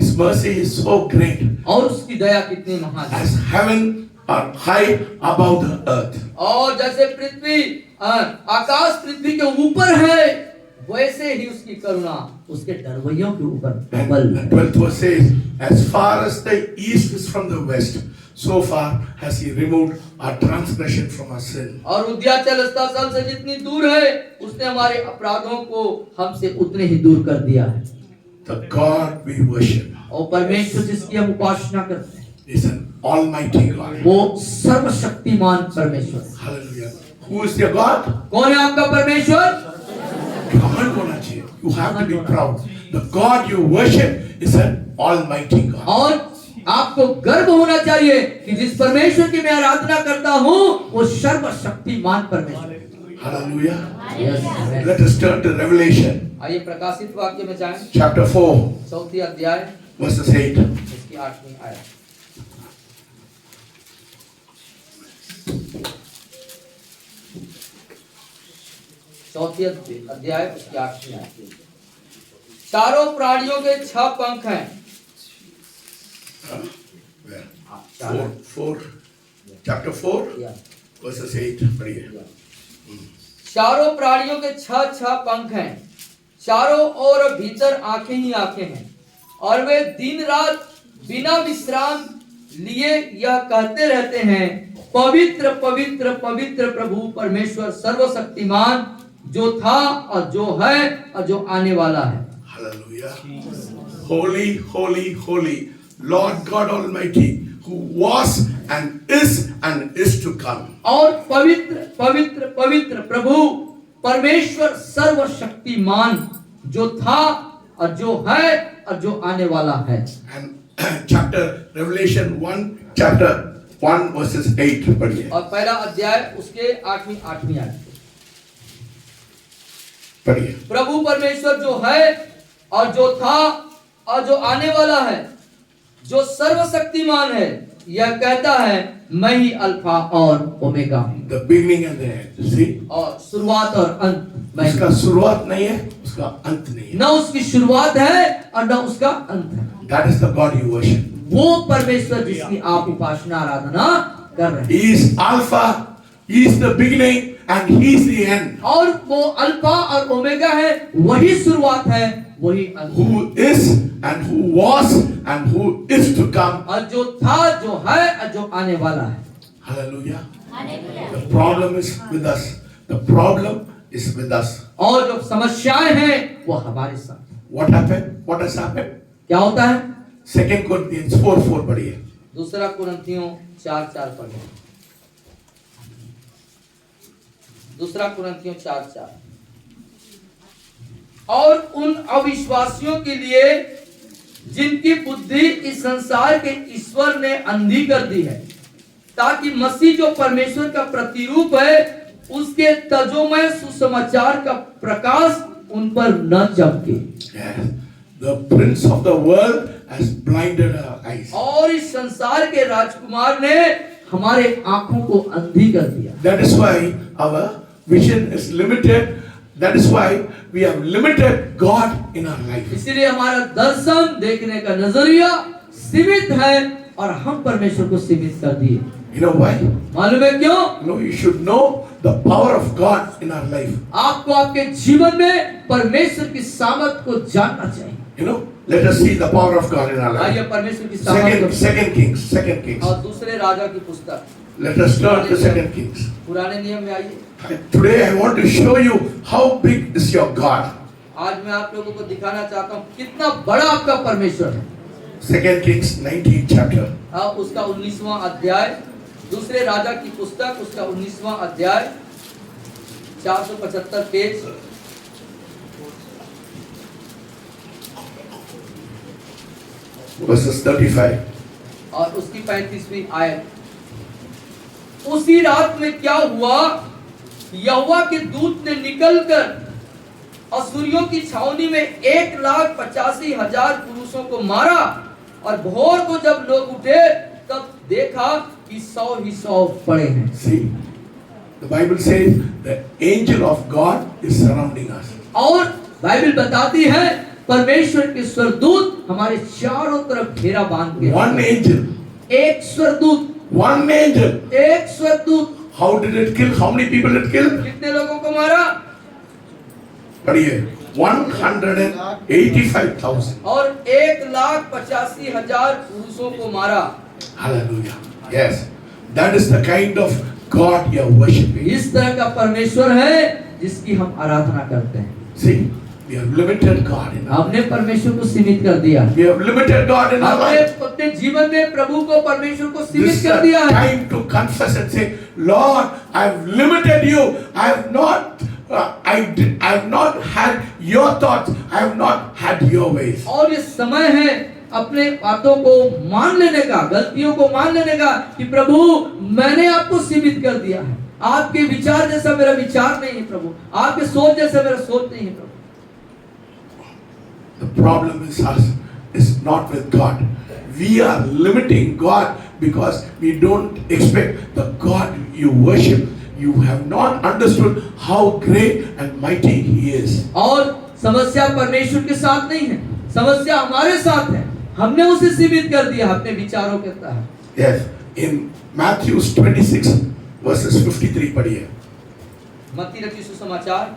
His mercy is so great. और उसकी दया कितनी महान है। As heaven are high above the earth, और जैसे पृथ्वी आकाश पृथ्वी के ऊपर है, वैसे ही उसकी करुणा उसके डरवैयों के ऊपर प्रबल and है। 12th verse says, as far as the east is from the west, so far has He removed our transgression from our sin. और उद्याचल अस्ताचल से जितनी दूर है, उसने हमारे अपराधों को हमसे उतने ही दूर कर दिया है। The God we worship और परमेश्वर जिसकी हम उपासना करते हैं, is an almighty God. वो सर्वशक्तिमान परमेश्वर है। Hallelujah. Who is your God? कौन है आपका परमेश्वर? घमंड होना चाहिए. You have to be proud. The God you worship is an almighty God. और आपको गर्व होना चाहिए कि जिस परमेश्वर की मैं आराधना करता हूँ, वो सर्वशक्तिमान परमेश्वर है। Hallelujah. Yes, amen। Let us turn to Revelation आइए प्रकाशित वाक्य में जाएं। chapter 4 चौथी अध्याय verses 8. इसकी 8वीं आयत। चौथी अध्याय उसकी 8वीं आयत। चारों प्राणियों के 6 पंख हैं। Where? चारों। 4 chapter 4 या। verses 8. पढ़िए. चारों प्राणियों के 6 पंख हैं, चारों ओर भीतर आंखें ही आंखें हैं, और वे दिन रात बिना विश्राम लिए यह कहते रहते हैं, पवित्र पवित्र पवित्र प्रभु परमेश्वर सर्वशक्तिमान, जो था और जो है और जो आने वाला है। Hallelujah. Holy, holy, holy, Lord God Almighty, who was and is to come. और पवित्र पवित्र पवित्र प्रभु परमेश्वर सर्वशक्तिमान, जो था और जो है और जो आने वाला है। And chapter Revelation 1 chapter 1 verses 8 पढ़िए. और पहला अध्याय उसके 8वीं आयत। पढ़िए. प्रभु परमेश्वर जो है और जो था और जो आने वाला है, जो सर्वशक्तिमान है, यह कहता है, मैं ही अल्फा और ओमेगा हूं। The beginning and the end. See? और शुरुआत और अंत मैं उसका शुरुआत नहीं है, उसका अंत नहीं है. न उसकी शुरुआत है और न उसका अंत है। That is the God you worship. वो परमेश्वर जिसकी आप उपासना आराधना कर रहे हैं। He is Alpha, He is the beginning and He is the end. और वो अल्फा और ओमेगा है, वही शुरुआत है, वही अंत। Who is and who was and who is to come. और जो था, जो है और जो आने वाला है। Hallelujah. The problem is with us. The problem is with us. और जो समस्याएं हैं वो हमारे साथ हैं। What happened? What has happened? क्या होता है? 2 Corinthians 4:4 पढ़िए। दूसरा कुरिन्थियों 4:4 पढ़े। दूसरा कुरिन्थियों 4:4। और उन अविश्वासियों के लिए जिनकी बुद्धि इस संसार के ईश्वर ने अंधी कर दी है, ताकि मसीह जो परमेश्वर का प्रतिरूप है उसके तजोमय सुसमाचार का प्रकाश उन पर न चमके। Yes. The prince of the world has blinded our eyes. और इस संसार के राजकुमार ने हमारे आंखों को अंधी कर दिया। That is why our vision is limited. That is why we have limited God in our life. इसीलिए हमारा दर्शन देखने का नजरिया सीमित है और हम परमेश्वर को सीमित कर दिए। You know why? मालूम है क्यों? No, you should know the power of God in our life. आपको आपके जीवन में परमेश्वर की सामर्थ को जानना चाहिए। You know, let us see the power of God in our आइए life. परमेश्वर की सामर्थ Second Kings. और दूसरे राजा की पुस्तक Let us turn to 2 Kings. पुराने नियम में आइए। Today I want to show you how big is your God. आज मैं आप लोगों को दिखाना चाहता हूँ कितना बड़ा आपका परमेश्वर है। 2 Kings 19 chapter. उसका 19वां अध्याय, दूसरे राजा की पुस्तक उसका 19वां अध्याय, 475 पेज। Verses 35. और उसकी 35वीं आयत। उसी रात में क्या हुआ, यहोवा के दूत ने निकलकर असुरियों की छावनी में 1,85,000 पुरुषों को मारा, और भोर को जब लोग उठे तब देखा कि 100 ही 100 पड़े हैं। See, the Bible says the angel of God is surrounding us. और बाइबल बताती है परमेश्वर के स्वर्गदूत हमारे चारों तरफ घेरा बांध के। One angel. एक स्वर्गदूत। One angel. एक स्वर्गदूत। How did it kill? How many people it killed? कितने लोगों को मारा? पढ़िए 185,000. और 1,85,000 पुरुषों को मारा। Hallelujah. Yes, that is the kind of God you are worshiping. इस तरह का परमेश्वर है जिसकी हम आराधना करते हैं। See, we have limited God in our हमने परमेश्वर को सीमित कर दिया। We have limited God in our हमने life. अपने जीवन में प्रभु को परमेश्वर को This सीमित is कर दिया the है। time to confess and say, Lord, I have limited you. I have not had your thoughts. I have not had your ways. और ये समय है अपने बातों को मान लेने का, गलतियों को मान लेने का कि प्रभु मैंने आपको सीमित कर दिया है। आपके विचार जैसा मेरा विचार नहीं है प्रभु, आपके सोच जैसा मेरा सोच नहीं है प्रभु। The problem is us, is not with God. We are limiting God because we don't expect the God you worship. You have not understood how great and mighty He is. और समस्या परमेश्वर के साथ नहीं है, समस्या हमारे साथ है। हमने उसे सीमित कर दिया अपने विचारों के तहत। Yes, in Matthew 26 verses 53 पढ़िए। मत्ती रचित सुसमाचार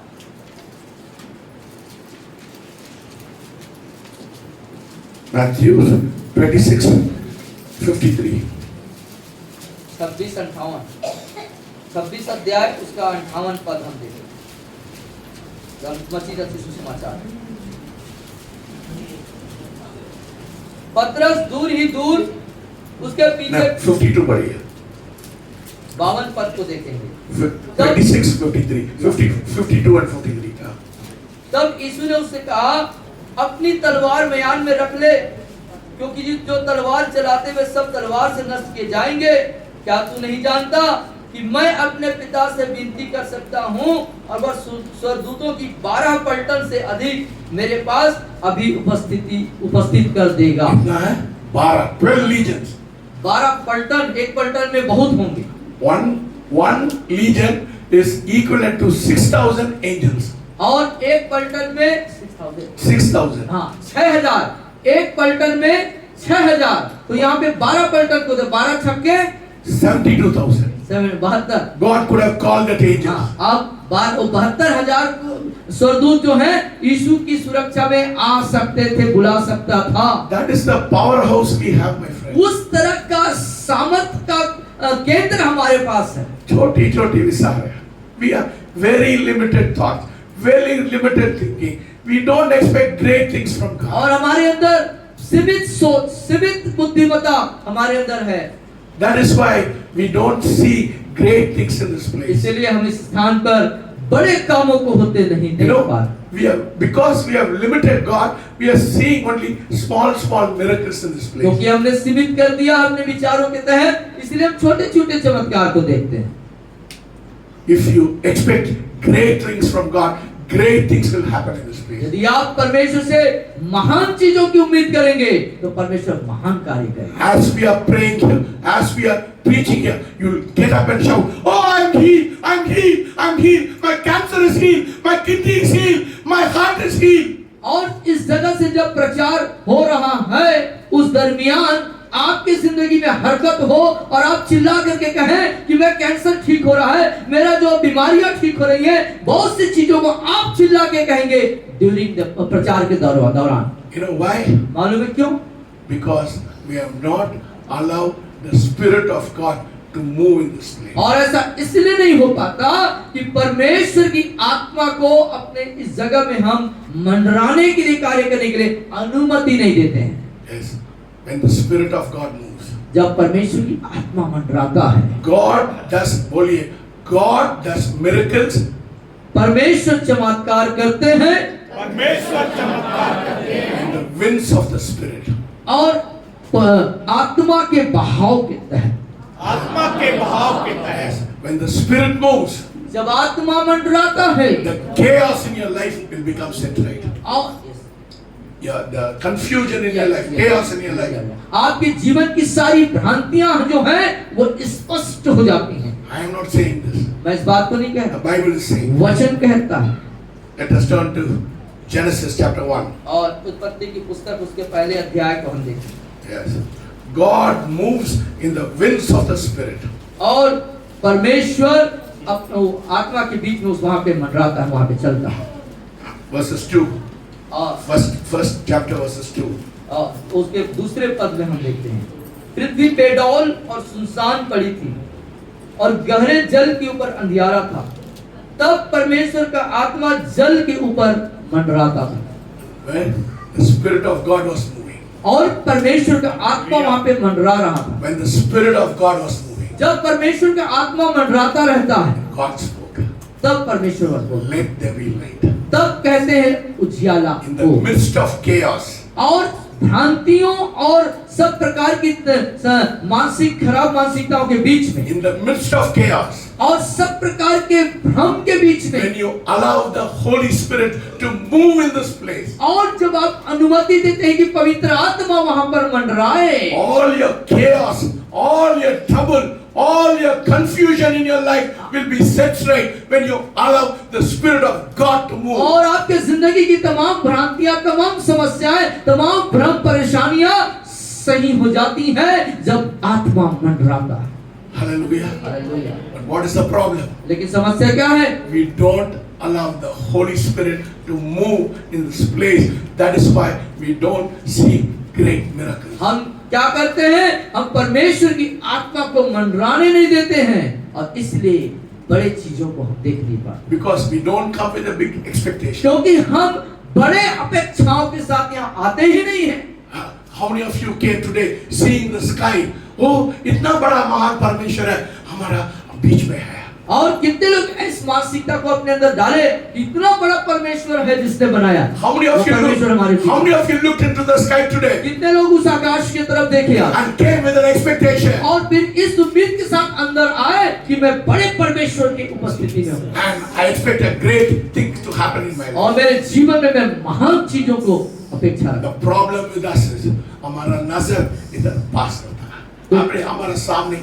Matthew 26:53. 26 अध्याय उसका 58 पद हम देखें। मत्ती रचित सुसमाचार। पतरस दूर ही दूर उसके पीछे 52 पढ़िए। 52 पद को देखेंगे। 26, 53, 50, 52 and 53. तब यीशु ने उससे कहा, अपनी तलवार म्यान में रख ले, क्योंकि जो तलवार चलाते हुए सब तलवार से नष्ट किए जाएंगे। क्या तू नहीं जानता कि मैं अपने पिता से विनती कर सकता हूँ और वह स्वर्गदूतों की 12 पलटन से अधिक मेरे पास अभी उपस्थित कर देगा। कितना है? 12 legions. 12 पलटन, एक पलटन में बहुत होंगे। One legion is equivalent to 6,000 angels. और एक पलटन में 6,000. हाँ 6,000, एक पलटन में 6,000। तो यहाँ पे 12 पलटन को 12 छक्के 72,000. 72। God could have called that angels. हाँ, अब 72,000 स्वर्गदूत जो हैं यीशु की सुरक्षा में आ सकते थे, बुला सकता था। That is the powerhouse we have, my friend. उस तरह का सामर्थ्य का केंद्र हमारे पास है। छोटी छोटी विचार है। We have very limited thoughts, very limited thinking. We don't expect great things from God. और हमारे अंदर सीमित सोच, सीमित बुद्धिमत्ता हमारे अंदर है। That is why we don't see great things in this place. इसलिए हम इस स्थान पर बड़े कामों को होते नहीं You देख know, पा because we have limited God, we are seeing only small miracles in this place. क्योंकि हमने सीमित कर दिया अपने विचारों के तहत, इसलिए हम छोटे छोटे चमत्कार को देखते हैं। If you expect great things from God, great things will happen in this place. यदि आप परमेश्वर से महान चीजों की उम्मीद करेंगे तो परमेश्वर महान कार्य करेगा। As we are praying here, as we are preaching here, you'll get up and shout, "Oh, I'm healed, I'm healed, I'm healed. My cancer is healed, my kidney is healed, my heart is healed." और इस जगह से जब प्रचार हो रहा है, उस दरमियान आपकी जिंदगी में हरकत हो और आप चिल्ला करके कहें कि मैं कैंसर ठीक हो रहा है, मेरा जो बीमारियां ठीक हो रही हैं, बहुत सी चीजों को आप चिल्ला के कहेंगे ड्यूरिंग प्रचार के दौरान। You know why? मालूम है क्यों? Because we have not allowed the Spirit of God to move in this place. और ऐसा इसलिए नहीं हो पाता कि परमेश्वर की आत्मा को अपने इस जगह में हम मंडराने के लिए, कार्य करने के लिए अनुमति नहीं देते हैं। Yes, when the Spirit of God moves, जब परमेश्वर की आत्मा मंडराता है, God does, बोलिए, God does miracles. परमेश्वर चमत्कार करते हैं परमेश्वर चमत्कार करते हैं In the winds of the Spirit. और आत्मा के बहाव के तहत। आत्मा के बहाव के Yes, तहत when the Spirit moves, जब आत्मा मंडराता है the chaos in your life will become set right. और Yeah, the confusion in your life, chaos in your life. आपके जीवन की सारी भ्रांतियां जो हैं वो स्पष्ट हो जाती हैं। I am not saying this. मैं इस बात को नहीं कह The रहा, Bible is saying. वचन कहता है। Let us turn to Genesis chapter 1. और उत्पत्ति की पुस्तक उसके पहले अध्याय को हम देखें। Yes. God moves in the winds of the Spirit. और परमेश्वर आत्मा के बीच में उस वहां पे मंडराता है, वहां पे चलता है। Verses 2. और First chapter verses 2. उसके दूसरे पद में हम देखते हैं, पृथ्वी बेडौल और सुनसान पड़ी थी और गहरे जल के ऊपर अंधियारा था, तब परमेश्वर का आत्मा जल के ऊपर मंडराता था। When the Spirit of God was moving. और परमेश्वर का आत्मा वहां पे मंडरा रहा था। When the Spirit of God was moving. जब परमेश्वर का आत्मा मंडराता रहता है, God spoke. तब परमेश्वर बोलता है। Let there be light. तब कहते हैं उजियाला In the हो। midst of chaos. और भ्रांतियों और सब प्रकार की खराब मानसिकताओं के बीच में, In the midst of chaos. और सब प्रकार के भ्रम के बीच में, When you allow the Holy Spirit to move in this place. और जब आप अनुमति देते हैं कि पवित्र आत्मा वहां पर मंडराए, All your chaos, all your trouble, all your confusion in your life will be set straight when you allow the Spirit of God to move. और आपके जिंदगी की तमाम भ्रांतियां, तमाम समस्याएं, तमाम भ्रम परेशानियां सही हो जाती हैं जब आत्मा मंडराता है। Hallelujah. Hallelujah. But what is the problem? लेकिन समस्या क्या है? We don't allow the Holy Spirit to move in this place. That is why we don't see great miracles. हम क्या करते हैं? हम परमेश्वर की आत्मा को मंडराने नहीं देते हैं और इसलिए बड़े चीजों को हम देख नहीं पाते, Because we don't come with a big expectation. क्योंकि हम बड़े अपेक्षाओं के साथ यहाँ आते ही नहीं हैं। How many of you came today seeing the sky? Oh, इतना बड़ा महान परमेश्वर है हमारा बीच में है। और कितने लोग इस मानसिकता को अपने अंदर डाले, इतना बड़ा परमेश्वर है जिसने बनाया। How many of you looked into the sky today कितने लोग उस आकाश की तरफ देखे and came with an expectation? और फिर इस उम्मीद के साथ अंदर आए कि मैं बड़े परमेश्वर की उपस्थिति में हूँ And I expect a great thing to happen in my life. और मेरे जीवन में मैं महान चीजों को अपेक्षा रखता The problem with us is हमारा नजर इधर पास रहता है। आपने हमारे सामने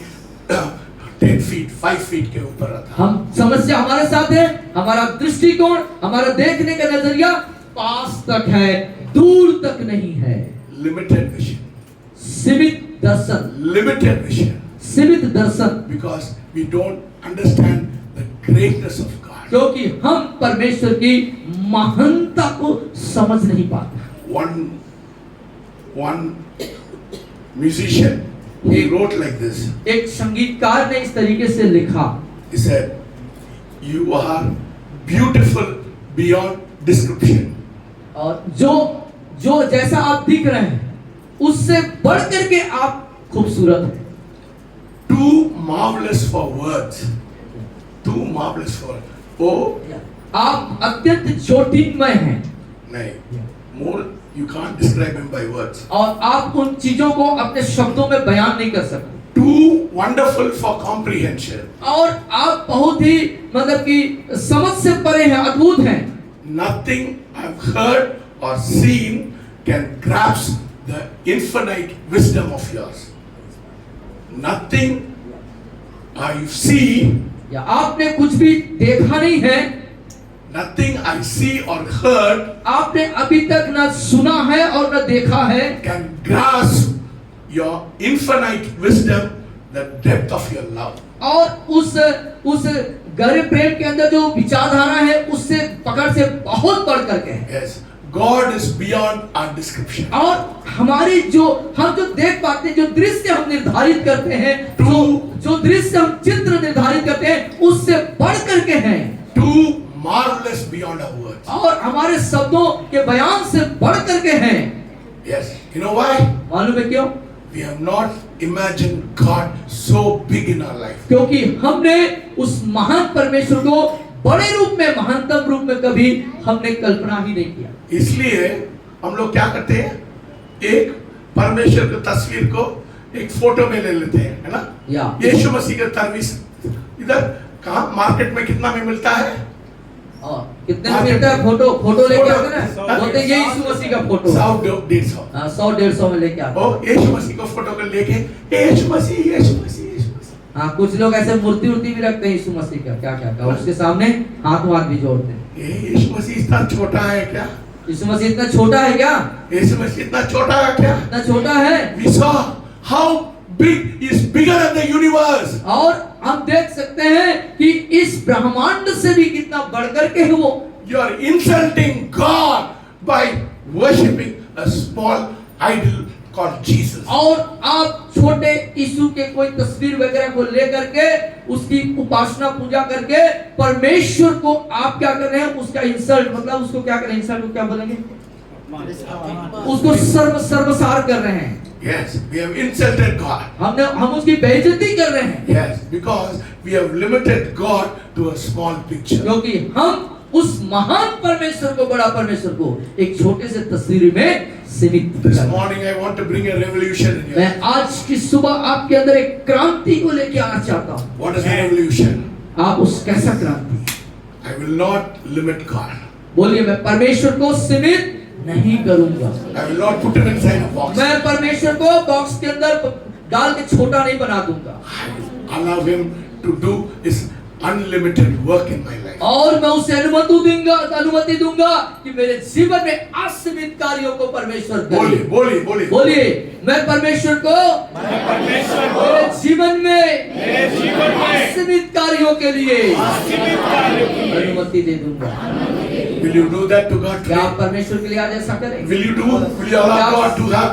10 feet, 5 feet के ऊपर रहता है। हम समस्या हमारे साथ है, हमारा दृष्टिकोण, हमारा देखने का नजरिया पास तक है, दूर तक नहीं है। Limited vision. सीमित दर्शन, Limited vision. सीमित दर्शन, Because we don't understand the greatness of God. क्योंकि हम परमेश्वर की महानता को समझ नहीं पाते। One musician, he wrote like this. एक संगीतकार ने इस तरीके से लिखा, He said, "You are beautiful beyond description. और जो जैसा आप दिख रहे हैं उससे बढ़ करके आप खूबसूरत हैं। Too marvelous for words. Too marvelous for words. Oh, आप अत्यंत ज्योतिर्मय हैं नहीं. More you can't describe him by words. और आप उन चीजों को अपने शब्दों में बयान नहीं कर सकते। Too wonderful for comprehension. और आप बहुत ही मतलब कि समझ से परे हैं, अद्भुत हैं। Nothing I've heard or seen can grasp the infinite wisdom of yours. Nothing I see, या आपने कुछ भी देखा नहीं है, nothing I see or heard आपने अभी तक न सुना है और न देखा है, can grasp your infinite wisdom, the depth of your love. और उस गहरे प्रेम के अंदर जो विचारधारा है उससे पकड़ से बहुत बढ़ करके है। Yes, God is beyond our description. और हमारी हम जो देख पाते हैं, जो दृश्य हम निर्धारित करते हैं, जो दृश्य हम चित्र निर्धारित करते हैं उससे बढ़ करके हैं, Too marvelous beyond our words. और हमारे शब्दों के बयान से बढ़ करके हैं। Yes, you know why? मालूम है क्यों? We have not imagined God so big in our life. क्योंकि हमने उस महान परमेश्वर को बड़े रूप में, महानतम रूप में कभी हमने कल्पना ही नहीं किया। इसलिए हम लोग क्या करते हैं, एक परमेश्वर की तस्वीर को एक फोटो में ले लेते हैं, है ना? या यीशु मसीह का तस्वीर इधर कहाँ मार्केट में कितना में मिलता है? और कितने में मिलता है? फोटो लेके आते हैं ना, बोलते हैं ये यीशु मसीह का फोटो 100-150। 100-150 में लेके आते हैं। ओ यीशु मसीह का फोटो को लेके यीशु मसीह, यीशु मसीह, यीशु मसीह। हाँ, कुछ लोग ऐसे मूर्ति भी रखते हैं यीशु मसीह का, क्या उसके सामने हाथ भी जोड़ते हैं। ये यीशु मसीह इतना छोटा है क्या? यीशु मसीह इतना छोटा है क्या? यीशु मसीह इतना छोटा है क्या? इतना छोटा है। We saw how big is bigger than the universe. और हम देख सकते हैं कि इस ब्रह्मांड से भी कितना बढ़कर के है वो। You are insulting God by worshipping a small idol called Jesus. और आप छोटे यीशु के कोई तस्वीर वगैरह को लेकर के उसकी उपासना पूजा करके परमेश्वर को आप क्या कर रहे हैं, उसका इंसल्ट, मतलब उसको क्या कर रहे हैं, इंसल्ट को क्या बोलेंगे, उसको सर्वसार कर रहे हैं। Yes, we have insulted God. हम उसकी बेइज्जती कर रहे हैं। Yes, because we have limited God to a small picture. क्योंकि हम उस महान परमेश्वर को, बड़ा परमेश्वर को एक छोटे से तस्वीर में सीमित कर This रहे हैं। morning I want to bring a revolution in your मैं life. आज की सुबह आपके अंदर एक क्रांति को लेके आना चाहता हूँ। What is the revolution? आप उस कैसा क्रांति? I will not limit God. बोलिए, मैं परमेश्वर को सीमित नहीं करूंगा। I will not put him inside a box. मैं परमेश्वर को बॉक्स के अंदर डाल के छोटा नहीं बना दूंगा। I will allow him to do his unlimited work in my life. और मैं उसे अनुमति दूंगा कि मेरे जीवन में असीमित कार्यों को परमेश्वर करे। बोलिए। मैं परमेश्वर को मेरे जीवन में असीमित कार्यों के लिए अनुमति दे दूंगा। Will you do that to God क्या today? आप परमेश्वर के लिए आज ऐसा करें? Will you allow God to have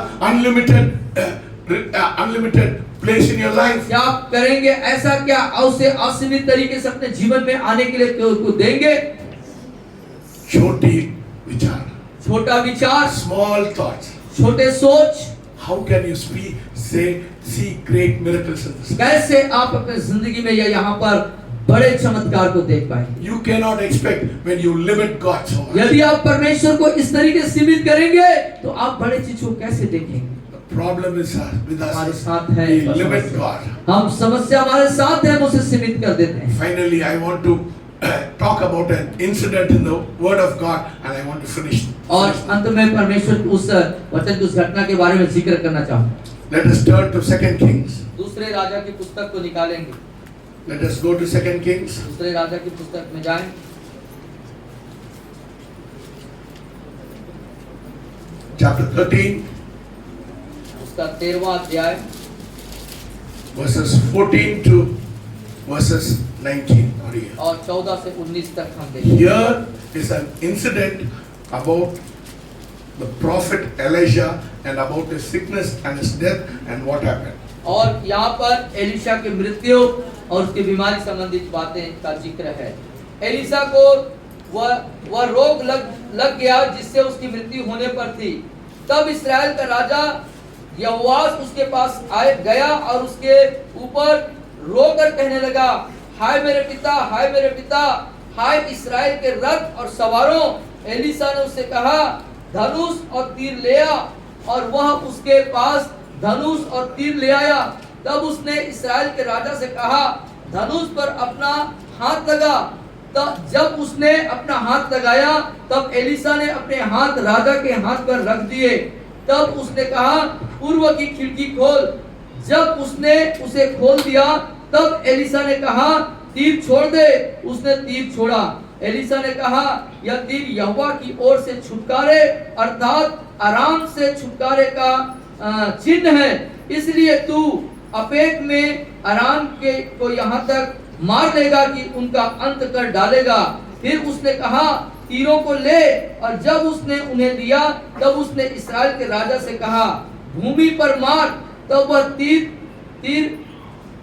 unlimited place in your life? क्या आप करेंगे ऐसा? क्या उसे असीमित तरीके से अपने जीवन में आने के लिए को देंगे? छोटी विचार, छोटा विचार, small thoughts. छोटे सोच। How can you see great miracles in this? कैसे आप अपने जिंदगी में या यहाँ पर बड़े चमत्कार को देख पाएंगे? You cannot expect when you limit God so much. यदि आप परमेश्वर को इस तरीके से सीमित करेंगे तो आप बड़े चीजों को कैसे देखेंगे? The problem is with हमारे us. साथ है We limit God. हम समस्या हमारे साथ है, हम उसे सीमित कर देते हैं। Finally, I want to talk about an incident in the Word of God, and I want to finish. और अंत में परमेश्वर उस वचन की उस घटना के बारे में जिक्र करना चाहूँ। Let us turn to 2 Kings. दूसरे राजा की पुस्तक को निकालेंगे। Let us go to 2 Kings. दूसरे राजा की पुस्तक में जाएं। Chapter 13, उसका 13वां अध्याय verses 14 to verses 19. और 14 से 19 तक हम देखेंगे। Here is an incident about the prophet Elijah and about his sickness and his death and what happened. और यहाँ पर एलिशा की मृत्यु और उसकी बीमारी संबंधित बातें का जिक्र है। एलिशा को वह रोग लग गया जिससे उसकी मृत्यु होने पर थी। तब इस्राएल का राजा यहोवाश उसके पास गया और उसके ऊपर रोकर कहने लगा, हाय मेरे पिता, हाय मेरे पिता, हाय इस्राएल के रथ और सवारों। एलीशा ने उससे कहा, धनुष और तीर ले आ, और वह उसके पास धनुष और तीर ले आया। तब उसने इस्राएल के राजा से कहा, धनुष पर अपना हाथ लगा। तब जब उसने अपना हाथ लगाया तब एलीशा ने अपने हाथ राजा के हाथ पर रख दिए। तब उसने कहा, पूर्व की खिड़की खोल। जब उसने उसे खोल दिया तब एलीशा ने कहा, तीर छोड़ दे। उसने तीर छोड़ा। एलीशा ने कहा, यह तीर यहोवा की ओर से छुटकारे अर्थात आराम से छुटकारे का चिन्ह है। इसलिए तू अपेक में आराम के को यहाँ तक मार लेगा कि उनका अंत कर डालेगा। फिर उसने कहा, तीरों को ले। और जब उसने उन्हें दिया तब उसने इस्राएल के राजा से कहा, भूमि पर मार। तब वह तीर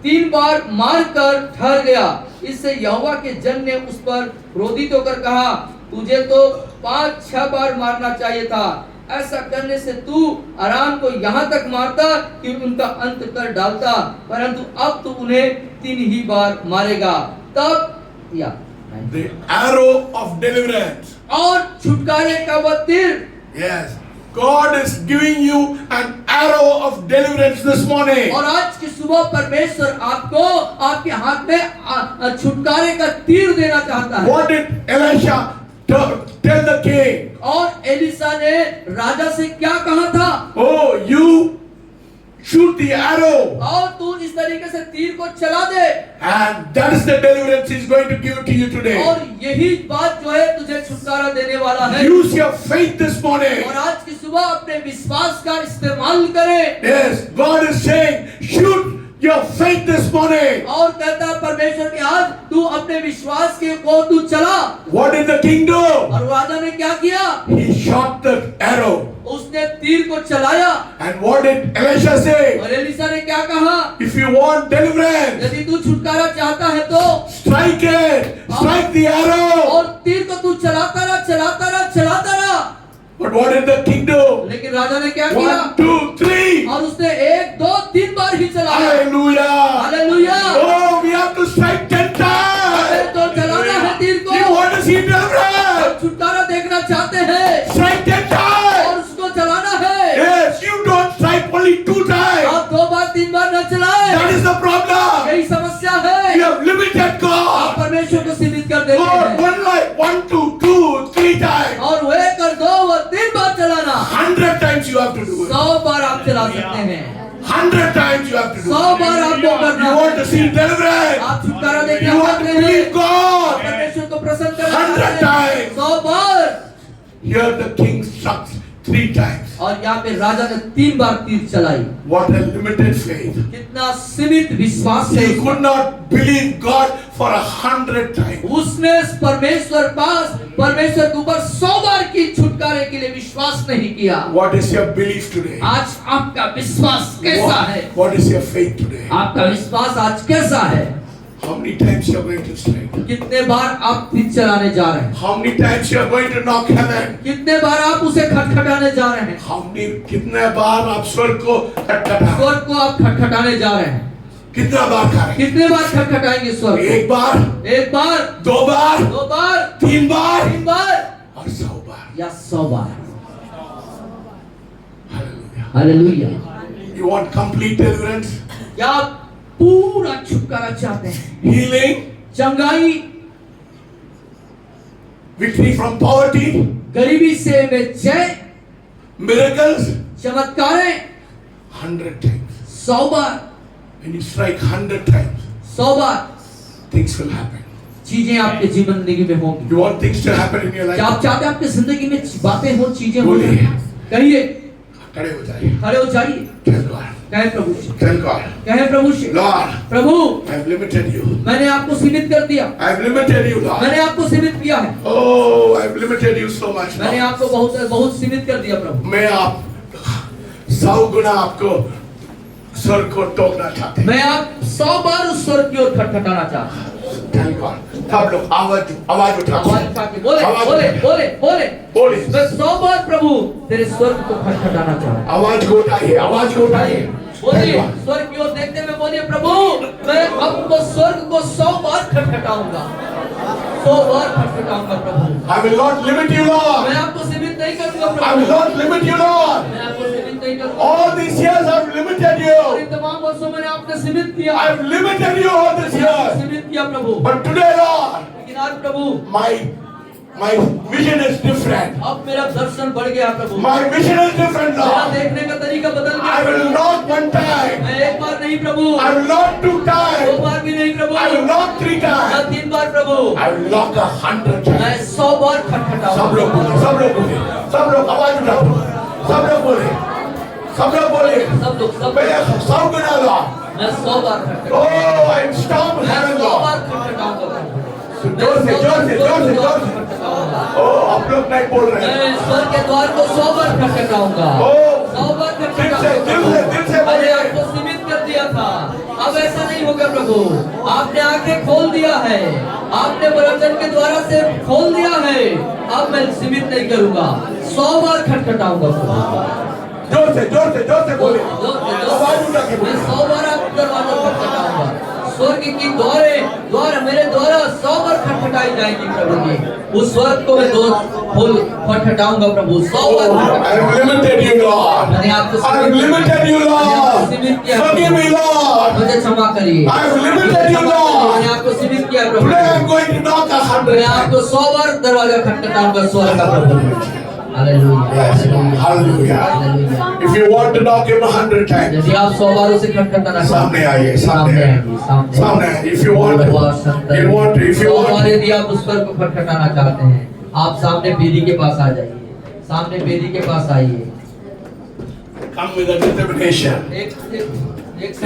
3 बार मार कर ठहर गया। इससे यहोवा के जन ने उस पर क्रोधित होकर कहा, तुझे तो 5-6 बार मारना चाहिए था। ऐसा करने से तू आराम को यहाँ तक मारता कि उनका अंत कर डालता, परंतु अब तू उन्हें 3 ही बार मारेगा। तब या The arrow of deliverance. और छुटकारे का वह तीर। Yes. God is giving you an arrow of deliverance this morning. और आज की सुबह परमेश्वर आपको आपके हाथ में छुटकारे का तीर देना चाहता है। What did Elisha tell the king? और एलीशा ने राजा से क्या कहा था? Oh, you shoot the arrow. और तू इस तरीके से तीर को चला दे। And that is the deliverance He's going to give to you today. और यही बात जो है तुझे छुटकारा देने वाला है। Use your faith this morning. और आज की सुबह अपने विश्वास का इस्तेमाल करें। Yes, God is saying, shoot your faith this morning. और कहता है परमेश्वर के आज तू अपने विश्वास के को तू चला। What did the king do? और राजा ने क्या किया? He shot the arrow. उसने तीर को चलाया। And what did Elisha say? और एलीशा ने क्या कहा? If you want deliverance, यदि तू छुटकारा चाहता है तो strike it. Strike the arrow. और तीर को तू चलाता रहा, चलाता रहा, चलाता रहा। But what did the king do? लेकिन राजा ने क्या किया? 1, 2, 3. और उसने 1, 2, 3 बार ही चलाया। Hallelujah. Hallelujah. Oh, we have to strike 10 times. तो चलाना है तीर को। You want to see deliverance? छुटकारा देखना चाहते हैं Strike 10 times. और उसको चलाना है। Yes, you don't strike only 2 times. आप 2 बार 3 बार न चलाए। That is the problem. यही समस्या है। You have limited God. आप परमेश्वर को सीमित कर देते God, हैं। one like 1, 2, 2, 3 times. और वो 1 और 2 और 3 बार चलाना। 100 times you have to do it. 100 बार आप चला सकते हैं। 100 times you have to do 100 it. बार आपको करना You want to see deliverance? आप छुटकारा देखना You want चाहते to हैं। believe God? परमेश्वर को प्रसन्न करना 100 चाहते हैं। times. 100 bar. Here the king struck 3 times. और यहाँ पे राजा ने 3 बार तीर चलाई। What a limited faith. कितना सीमित विश्वास है। He could not believe God for 100 times. उसने परमेश्वर के ऊपर 100 बार की छुटकारे के लिए विश्वास नहीं किया। What is your belief today? आज आपका विश्वास कैसा है? What is your faith today? आपका विश्वास आज कैसा है? How many times you are going to strike? कितने बार आप तीर चलाने जा रहे हैं? How many times you are going to knock heaven? कितने बार आप उसे खटखटाने जा रहे हैं? How many कितने बार आप स्वर्ग को खटखटा? स्वर्ग को आप खटखटाने जा रहे हैं? कितना बार करें? कितने बार खटखटाएंगे स्वर्ग को? 1 बार, 1 बार, 2 बार, 2 बार, 3 बार 3 बार और 100 बार. या 100 बार। Hallelujah. Hallelujah. You want complete deliverance? क्या आप पूरा छुटकारा चाहते हैं? Healing, चंगाई, victory from poverty, गरीबी से विजय, miracles, चमत्कारें 100 times. 100 bar, When you strike 100 times, 100 bar things will happen. चीजें आपके जीवन जिंदगी में होंगी। You want things to happen in your क्या life? आप चाहते हैं आपकी जिंदगी में बातें हो, चीजें हो? बोलिए। कहिए, खड़े हो जाइए. खड़े हो जाइए। Tell God. कहे प्रभु से, Tell God. कहे प्रभु से, Lord, Prabhu I have limited you. मैंने आपको सीमित कर दिया। I have limited you, Lord. मैंने आपको सीमित किया है। Oh, I have limited you so much. मैंने Lord. आपको बहुत सीमित कर दिया प्रभु। मैं आप 100 गुना आपको स्वर्ग को तोड़ना चाहते हैं. मैं आप 100 बार उस स्वर्ग की ओर खटखटाना चाहता हूँ। Thank God. सब लोग आवाज उठा आवाज उठा के बोले बोले बोले बोले बोले। मैं 100 बार प्रभु तेरे स्वर्ग को खटखटाना चाहता हूं। आवाज को उठाइए, आवाज को उठाइए। बोलिए स्वर्ग की ओर देखते हुए बोलिए प्रभु मैं आपको स्वर्ग को 100 बार खटखटाऊंगा, 100 बार खटखटाऊंगा प्रभु। I will not limit you, Lord. मैं आपको सीमित नहीं करूंगा I will Prabhu, not limit you, Lord. मैं आपको सीमित नहीं करूंगा। All these years I've limited और you. इन तमाम वर्षों में आपने सीमित किया, I've limited you all these years. सीमित किया प्रभु। But today, Lord, लेकिन आज प्रभु my vision is different. अब मेरा दर्शन बढ़ गया प्रभु, My vision is different, मेरा Lord. देखने का तरीका बदल गया I will Prabhu. not one time. मैं एक बार नहीं प्रभु, I will not two 2 times. बार भी नहीं प्रभु, I will not three ना times. 3 bar Prabhu, I will knock 100 times. मैं 100 बार खटखटाऊंगा। सब लोग बोले, सब लोग बोले, सब लोग आवाज उठाओ, सब लोग बोले, सब लोग बोले। सब लोग पहले सब गुना लो। मैं 100 बार खटखटाऊंगा, Oh, I am storm मैं heaven, 100 Lord. बार खटखटाऊंगा प्रभु। जोर से, जोर से, जोर से, जोर से। खटखटाऊंगा। Oh, आप लोग नहीं बोल रहे हैं। मैं ईश्वर के द्वार को 100 बार खटखटाऊंगा, Oh, 100 बार दिल से खटखटाऊंगा। मैंने बोलिए। आपको सीमित कर दिया था, अब ऐसा नहीं होगा प्रभु। आपने आंखें खोल दिया है, आपने वचन के द्वारा से खोल दिया है, अब मैं सीमित नहीं करूंगा, 100 बार खटखटाऊंगा प्रभु। जोर से, जोर से, जोर से बोले। आवाज उठा के मैं बोले। 100 बार आपके दरवाजा खटखटाऊंगा। स्वर्ग की द्वार मेरे द्वारा 100 बार खटखटाई जाएगी प्रभु जी। उस स्वर्ग को मैं फुल खटखटाऊंगा प्रभु, 100 बार I have limited you, Lord. मैंने आपको I have limited you, Lord. सीमित किया Forgive me, Lord. मुझे क्षमा करिए। I have limited you, Lord. मैंने आपको सीमित किया प्रभु, Today I am going to knock 100 मैं times. आपको 100 बार दरवाजा खटखटाऊंगा स्वर्ग का प्रभु। Yes, hallelujah. If you want to knock him 100 times, यदि आप 100 बार उसे खटखटाना सामने आइए, सामने आइए, सामने आइए. If you want, if you 100 bar want, यदि आप उस पर को खटखटाना चाहते हैं, आप सामने बेदी के पास आ जाइए, सामने बेदी के पास आइए। come with a determination. एक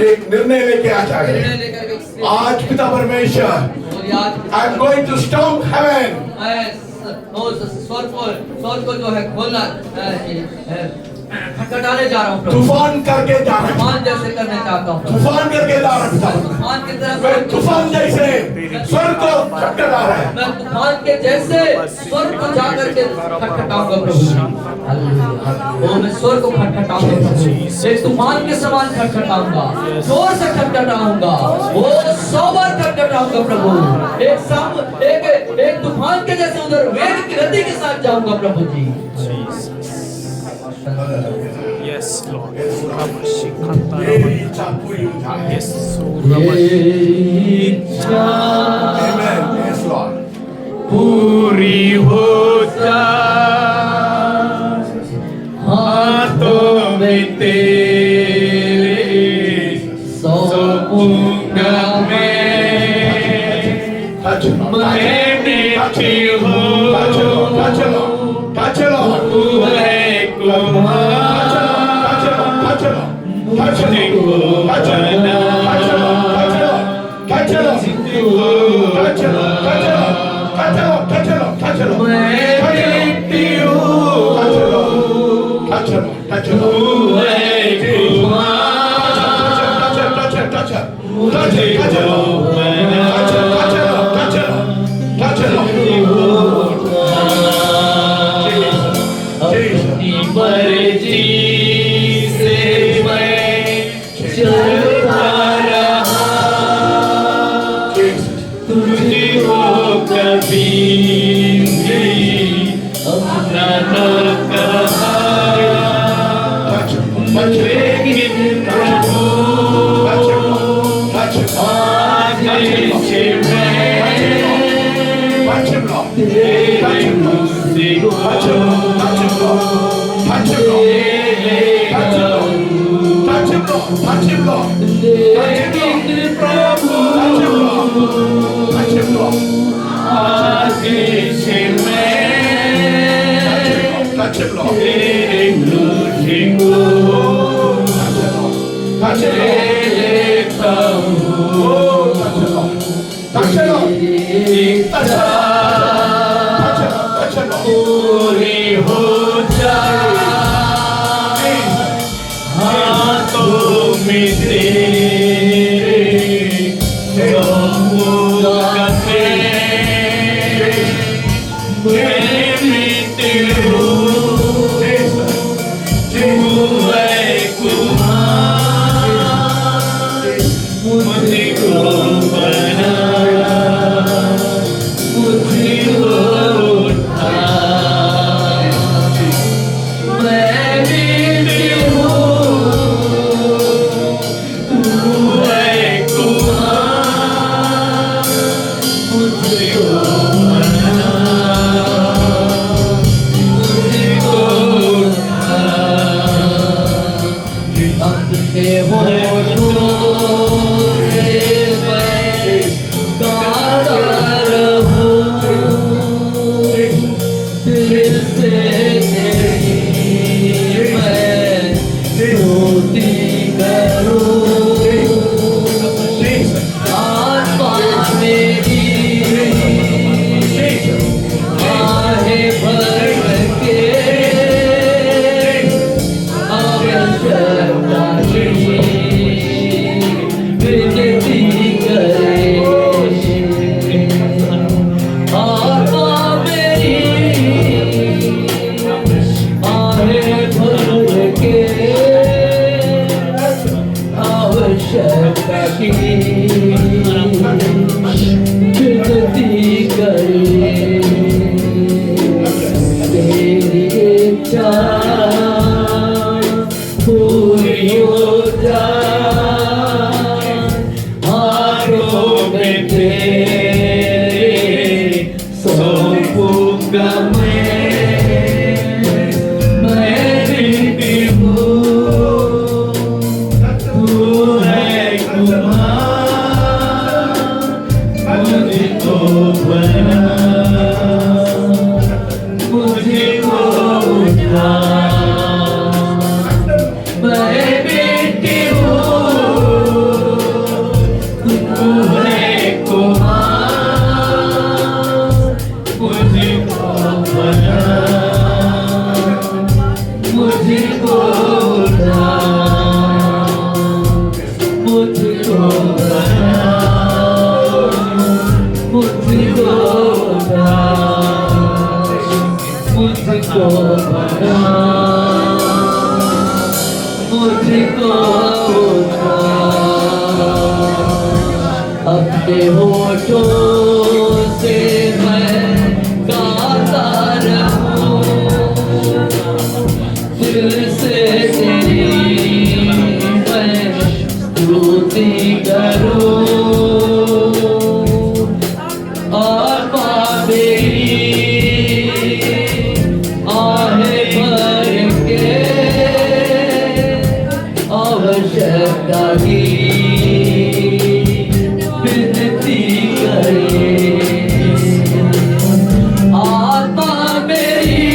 एक निर्णय लेके आ जाए. निर्णय लेकर के आज पिता परमेश्वर, बोलिए आज I am going to storm heaven. स्वर्ग को जो है खोलना खटखटाने जा रहा हूँ प्रभु। तूफान करके जा रहा हूं. तूफान जैसे करने चाहता हूँ प्रभु। तूफान करके जा रहा हूं पिता. तूफान की तरह मैं तूफान जैसे स्वर्ग को खटखटा रहा है. मैं तूफान के जैसे स्वर्ग को जा करके खटखटाऊंगा प्रभु। ओ मैं स्वर्ग को खटखटाऊंगा प्रभु, एक तूफान के समान खटखटाऊंगा, जोर से खटखटाऊंगा, वो 100 बार खटखटाऊंगा प्रभु। एक तूफान के जैसे उधर वेग की गति के साथ जाऊंगा प्रभु जी। Yes, Lord. मेरी इच्छा पूरी हो जाए. Yes. Amen. Yes, Lord. पूरी हो जाए हाथों में तेरे सौंपूंगा मैं Touch it, Lord. मैं देखी हूँ Touch it, Lord. Touch it, Lord. Touch it, Lord. तू है Kumar Touch it, Lord. Touch it, Lord. Touch it, Lord. Touch it, Lord. Touch it, Lord. Touch it, Lord. Touch it, Lord. Touch it, Lord. Touch it, Lord. Touch it, Lord. Touch it, Lord. Touch it, Lord. मैं देखती हूँ Touch it, Lord. Touch it, Lord. Touch it, Lord. तू है Kumar Touch it, touch it, touch it. Touch मुझे it, touch it, Lord. Touch it, touch it, Lord. Touch it, Lord. Touch it, Lord. अपनी मर्जी से मैं चलता रहा तुझको कभी भी अपना न कहा Touch it, touch it. लेकिन प्रभु Touch it, Lord. Touch it, Lord. आज से मैं Touch him, Lord. तेरे मुझसे Touch him, Lord. Touch him, Lord. Touch him, Lord. Touch him, Lord. Touch him, Lord. Touch him, Lord. लेकिन प्रभु Touch him, Lord. Touch him, Lord. आज से मैं Touch him, Lord. तेरे मुझको Touch him, Lord. Touch him, Lord. लेता हूँ Oh, touch him, Lord. Touch him, Lord. Touch him, Lord. Touch him, Lord. Touch him, Lord. पूरी हो जाए हाथों में तेरे मैं मिट्टी हूँ, तू है कुम्हार, मुझको बना, मुझको उठा। मैं मिट्टी हूँ, तू है कुम्हार, मुझको बना, मुझको उठा। अपने होठों से मैं गाता रहूं, दिल से तेरी मैं स्तुति करूं। आत्मा मेरी आहें भर के आवश्यकता की विनती करे। आत्मा मेरी आहें भर के आवश्यकता की विनती करे। तेरी इच्छा पूरी हो जाए, हाथों में तेरे सौंपूंगा मैं मिट्टी हूँ, तू है कुम्हार, मुझको बना, मुझको उठा। मैं मिट्टी हूँ, तू है कुम्हार, मुझको बना, मुझको उठा। मुझको बना, मुझको बना, मुझको बना, मुझको बना। अपने होठों से मैं गाता रहूं, दिल से तेरी मैं स्तुति करूं। आत्मा मेरी आहें भर के आवश्यकता की विनती करे। आत्मा मेरी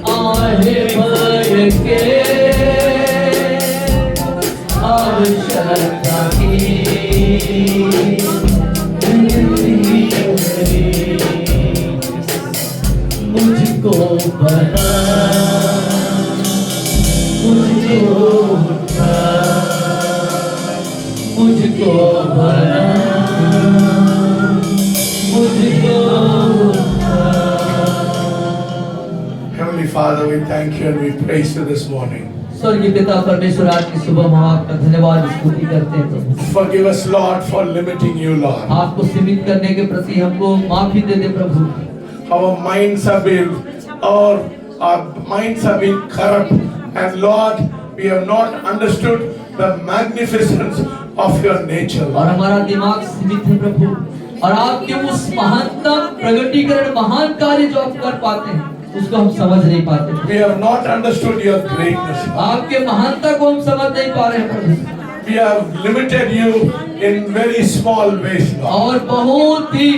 आहें भर के आवश्यकता की विनती करे। मुझको बना, मुझको उठा, मुझको बना, मुझको उठा। Heavenly Father, we thank you and we praise you this morning. स्वर्गीय पिता परमेश्वर, आज की सुबह हम आपका धन्यवाद स्तुति करते हैं प्रभु। Forgive us, Lord, for limiting you, Lord. आपको सीमित करने के प्रति हमको माफी दे दे प्रभु। Our minds have been corrupt, and Lord, we have not understood the magnificence of your nature. और हमारा दिमाग सीमित है प्रभु, और आपके उस महानतम प्रगटीकरण महान कार्य जो आप कर पाते हैं उसको हम समझ नहीं पाते। We have not understood your greatness. आपके महानता को हम समझ नहीं पा रहे हैं प्रभु। We have limited you in very small ways, Lord. और बहुत ही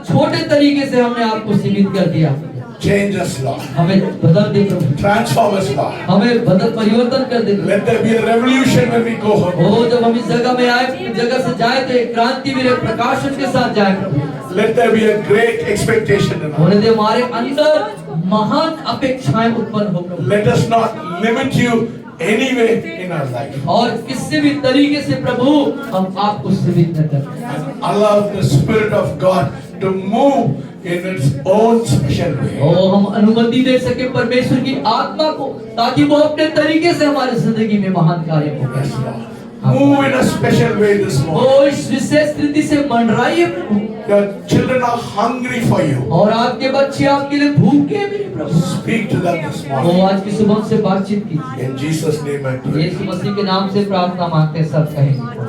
छोटे तरीके से हमने आपको सीमित कर दिया। Change us, Lord. हमें बदल दे प्रभु, Transform us, Lord. हमें बदल परिवर्तन कर दे। Let there be a revolution when we go home. ओ जब हम इस जगह में आए, इस जगह से जाए तो एक क्रांति मेरे प्रकाशन के साथ जाए प्रभु। Let there be a great expectation in us. होने दे हमारे अंदर महान अपेक्षाएं उत्पन्न हो प्रभु। Let us not limit you any way in our life. और किसी भी तरीके से प्रभु हम आपको सुविधा करते हैं And allow the Spirit of God to move in its own special way. और हम अनुमति दे सके परमेश्वर की आत्मा को, ताकि वो अपने तरीके से हमारी जिंदगी में महान कार्य हो। Yes, Lord. Move in a special way this morning. वो इस विशेष रीति से मंडराइए प्रभु। Your children are hungry for you. और आपके बच्चे आपके लिए भूखे हैं मेरे प्रभु। Speak to them this वो morning. आज की सुबह से बातचीत कीजिए। In Jesus' name I pray. यीशु मसीह के नाम से प्रार्थना मांगते हैं, सब कहेंगे।